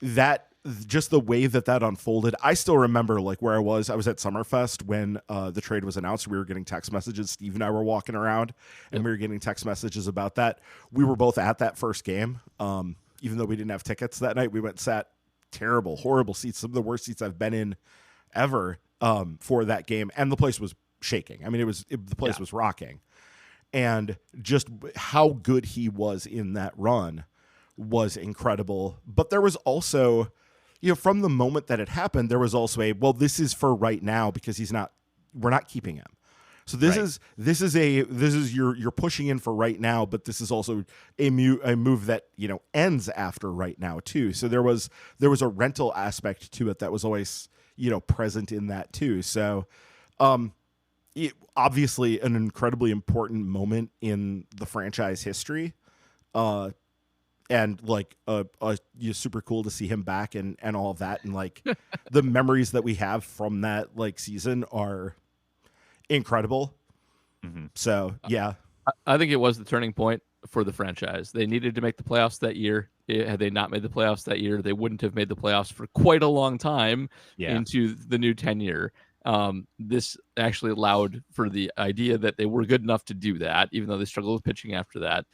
C: that, just the way that unfolded. I still remember where I was at Summerfest when the trade was announced. We were getting text messages. Steve and I were walking around and we were getting text messages about that. We were both at that first game. Even though we didn't have tickets that night, we went and sat terrible, horrible seats. Some of the worst seats I've been in ever for that game, and the place was shaking. I mean, the place was rocking, and just how good he was in that run was incredible. But there was also, from the moment that it happened, there was also this is for right now because we're not keeping him. So this is you're pushing in for right now, but this is also a move that ends after right now too. So there was a rental aspect to it that was always present in that too. So, obviously an incredibly important moment in the franchise history. And like super cool to see him back and all of that. And like the memories that we have from that like season are incredible.
A: Mm-hmm.
C: So yeah,
B: I think it was the turning point for the franchise. They needed to make the playoffs that year. Had they not made the playoffs that year, they wouldn't have made the playoffs for quite a long time into the new tenure. This actually allowed for the idea that they were good enough to do that, even though they struggled with pitching after that.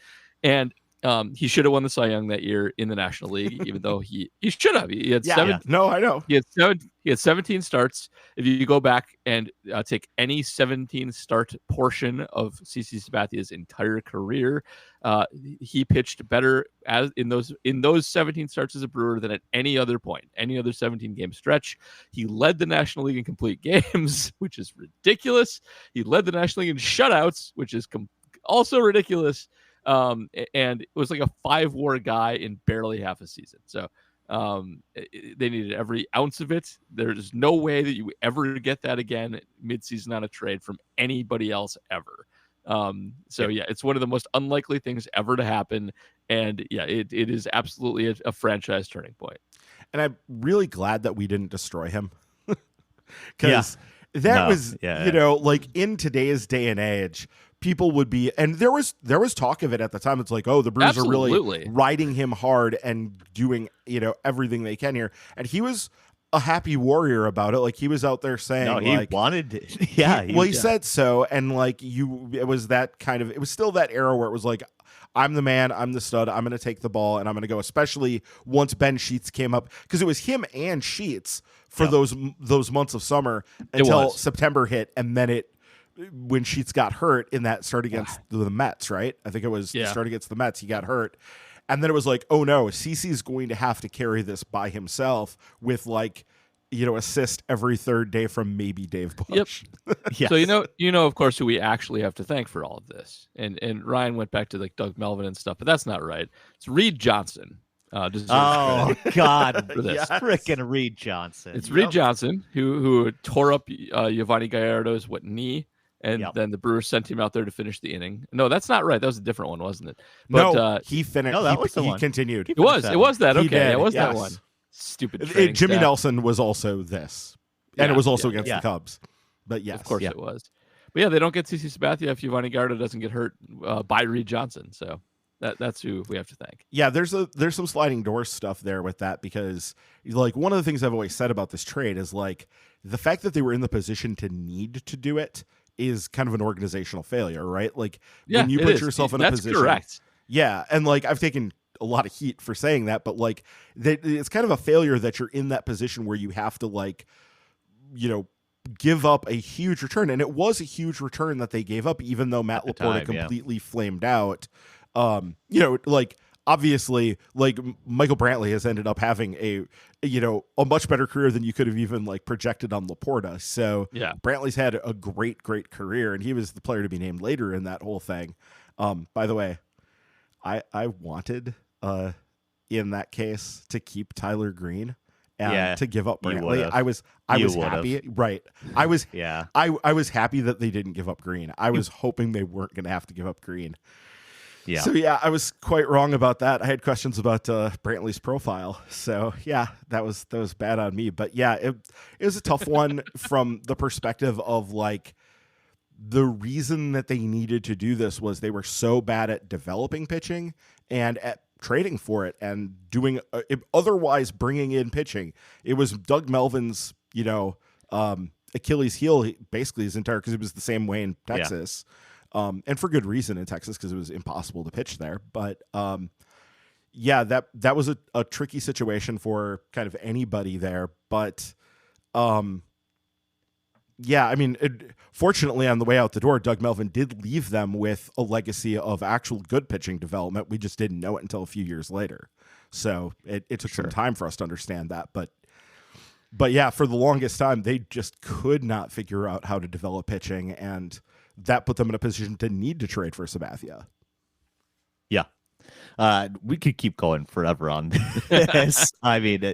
B: And he should have won the Cy Young that year in the National League, even though he should have. He had
C: No, I know.
B: He had 17 starts. If you go back and take any 17 start portion of CC Sabathia's entire career, he pitched better in those 17 starts as a Brewer than at any other point, any other 17 game stretch. He led the National League in complete games, which is ridiculous. He led the National League in shutouts, which is also ridiculous. And it was like a 5-WAR guy in barely half a season. So they needed every ounce of it. There's no way that you ever get that again midseason on a trade from anybody else ever. It's one of the most unlikely things ever to happen. And it is absolutely a franchise turning point.
C: And I'm really glad that we didn't destroy him. Because was, like in today's day and age, people would be, and there was talk of it at the time. It's like, oh, the Brewers are really riding him hard and doing, everything they can here. And he was a happy warrior about it. Like he was out there saying,
A: no, he
C: like,
A: wanted it. Yeah.
C: He said so. And like it was still that era where it was like, I'm the man, I'm the stud, I'm going to take the ball and I'm going to go, especially once Ben Sheets came up, because it was him and Sheets for those months of summer until September hit. And then when Sheets got hurt in that start against the Mets, right? I think it was the start against the Mets, he got hurt. And then it was like, oh no, CC's going to have to carry this by himself with like, assist every third day from maybe Dave Bush.
B: Yep. Yes. So of course, who we actually have to thank for all of this. And Ryan went back to like Doug Melvin and stuff, but that's not right. It's Reed Johnson.
A: Oh God, for this freaking Reed Johnson.
B: It's Reed Johnson who tore up Giovanni Gallardo's knee. And then the Brewers sent him out there to finish the inning. No, that's not right. That was a different one, wasn't it?
C: But, no, he finished.
A: No, that was the one.
C: He continued.
B: It was that. Okay, it was
C: that
B: one. Stupid.
C: Jimmy Nelson was also this, and it was also against the Cubs. But yes,
B: of course it was. But they don't get CC Sabathia if Giovanni Gallardo doesn't get hurt by Reed Johnson. So that's who we have to thank.
C: Yeah, there's some sliding doors stuff there with that, because like one of the things I've always said about this trade is like the fact that they were in the position to need to do it is kind of an organizational failure, right? Like when you put yourself in a position.
B: That's correct.
C: Yeah, and like I've taken a lot of heat for saying that, but like it's kind of a failure that you're in that position where you have to like, give up a huge return. And it was a huge return that they gave up, even though Matt Laporta completely flamed out. Like obviously like Michael Brantley has ended up having a much better career than you could have even like projected on Laporta. So Brantley's had a great career, and he was the player to be named later in that whole thing. By the way, I wanted in that case to keep Tyler Green and to give up Brantley. I was happy. Right. I was happy that they didn't give up Green. I was hoping they weren't going to have to give up Green.
A: Yeah.
C: So I was quite wrong about that. I had questions about Brantley's profile. So that was bad on me. But it was a tough one from the perspective of like the reason that they needed to do this was they were so bad at developing pitching and at trading for it and doing otherwise bringing in pitching. It was Doug Melvin's Achilles heel basically his entire, because it was the same way in Texas. And for good reason in Texas, because it was impossible to pitch there. But that was a tricky situation for kind of anybody there. But fortunately on the way out the door, Doug Melvin did leave them with a legacy of actual good pitching development. We just didn't know it until a few years later. So it took some time for us to understand that. But for the longest time, they just could not figure out how to develop pitching, and that put them in a position to need to trade for Sabathia.
A: Yeah. We could keep going forever on this. I mean,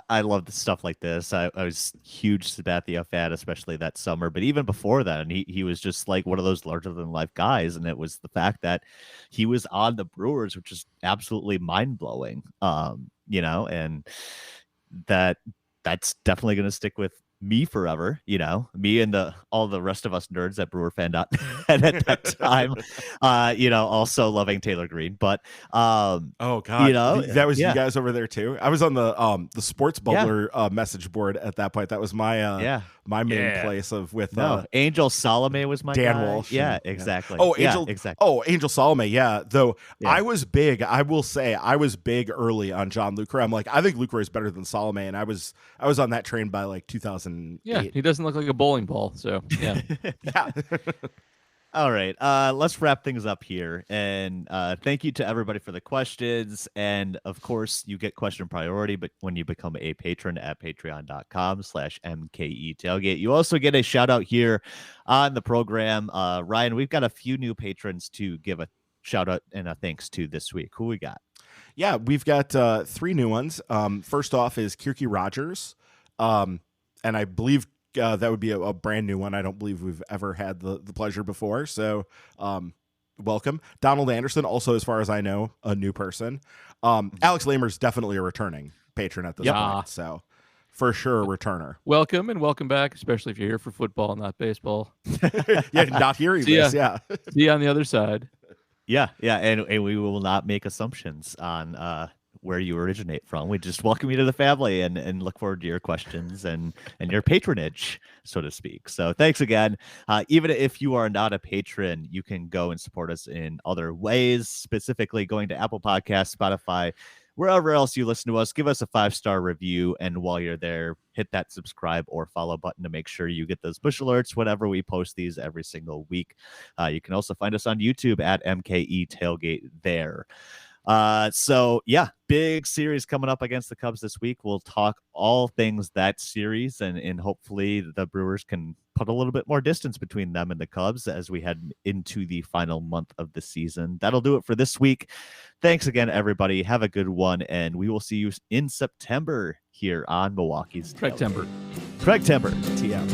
A: I love the stuff like this. I was huge Sabathia fan, especially that summer. But even before that, and he was just like one of those larger than life guys. And it was the fact that he was on the Brewers, which is absolutely mind blowing. And that's definitely going to stick with me forever, me and all the rest of us nerds at Brewer Fan and at that time, also loving Taylor Green. But
C: oh god, that was
A: you
C: guys over there too. I was on the Sports Bubbler message board at that point. That was my my main place with
A: Angel Salome was my
C: Dan
A: guy.
C: Walsh.
A: Yeah, exactly.
C: Oh, Angel,
A: exactly.
C: Oh, Angel Salome. Yeah, though I was big. I will say I was big early on John Lucroy. I'm like, I think Lucroy is better than Salome, and I was on that train by like 2008.
B: Yeah, he doesn't look like a bowling ball. So yeah,
C: yeah.
A: All right, let's wrap things up here. And thank you to everybody for the questions. And of course, you get question priority, but when you become a patron at patreon.com/MKE Tailgate, you also get a shout out here on the program. Ryan, we've got a few new patrons to give a shout out and a thanks to this week. Who we got?
C: Yeah, we've got 3 new ones. First off is Kirky Rogers. And I believe that would be a brand new one. I don't believe we've ever had the pleasure before. So welcome. Donald Anderson, also, as far as I know, a new person. Alex Lamer's definitely a returning patron at this point. So for sure, a returner.
B: Welcome and welcome back, especially if you're here for football, not baseball.
C: Yeah, not hearing this. Yeah.
B: See you on the other side.
A: Yeah. And we will not make assumptions on where you originate from. We just welcome you to the family and look forward to your questions and your patronage, so to speak. So thanks again. Even if you are not a patron, you can go and support us in other ways, specifically going to Apple Podcasts, Spotify, wherever else you listen to us. Give us a 5-star review. And while you're there, hit that subscribe or follow button to make sure you get those push alerts whenever we post these every single week. You can also find us on YouTube at MKE Tailgate there. So yeah, big series coming up against the Cubs this week. We'll talk all things that series and hopefully the Brewers can put a little bit more distance between them and the Cubs as we head into the final month of the season. That'll do it for this week. Thanks again, everybody. Have a good one, and we will see you in September here on Milwaukee's
B: Craigtember.
A: Craigtember.
C: TM.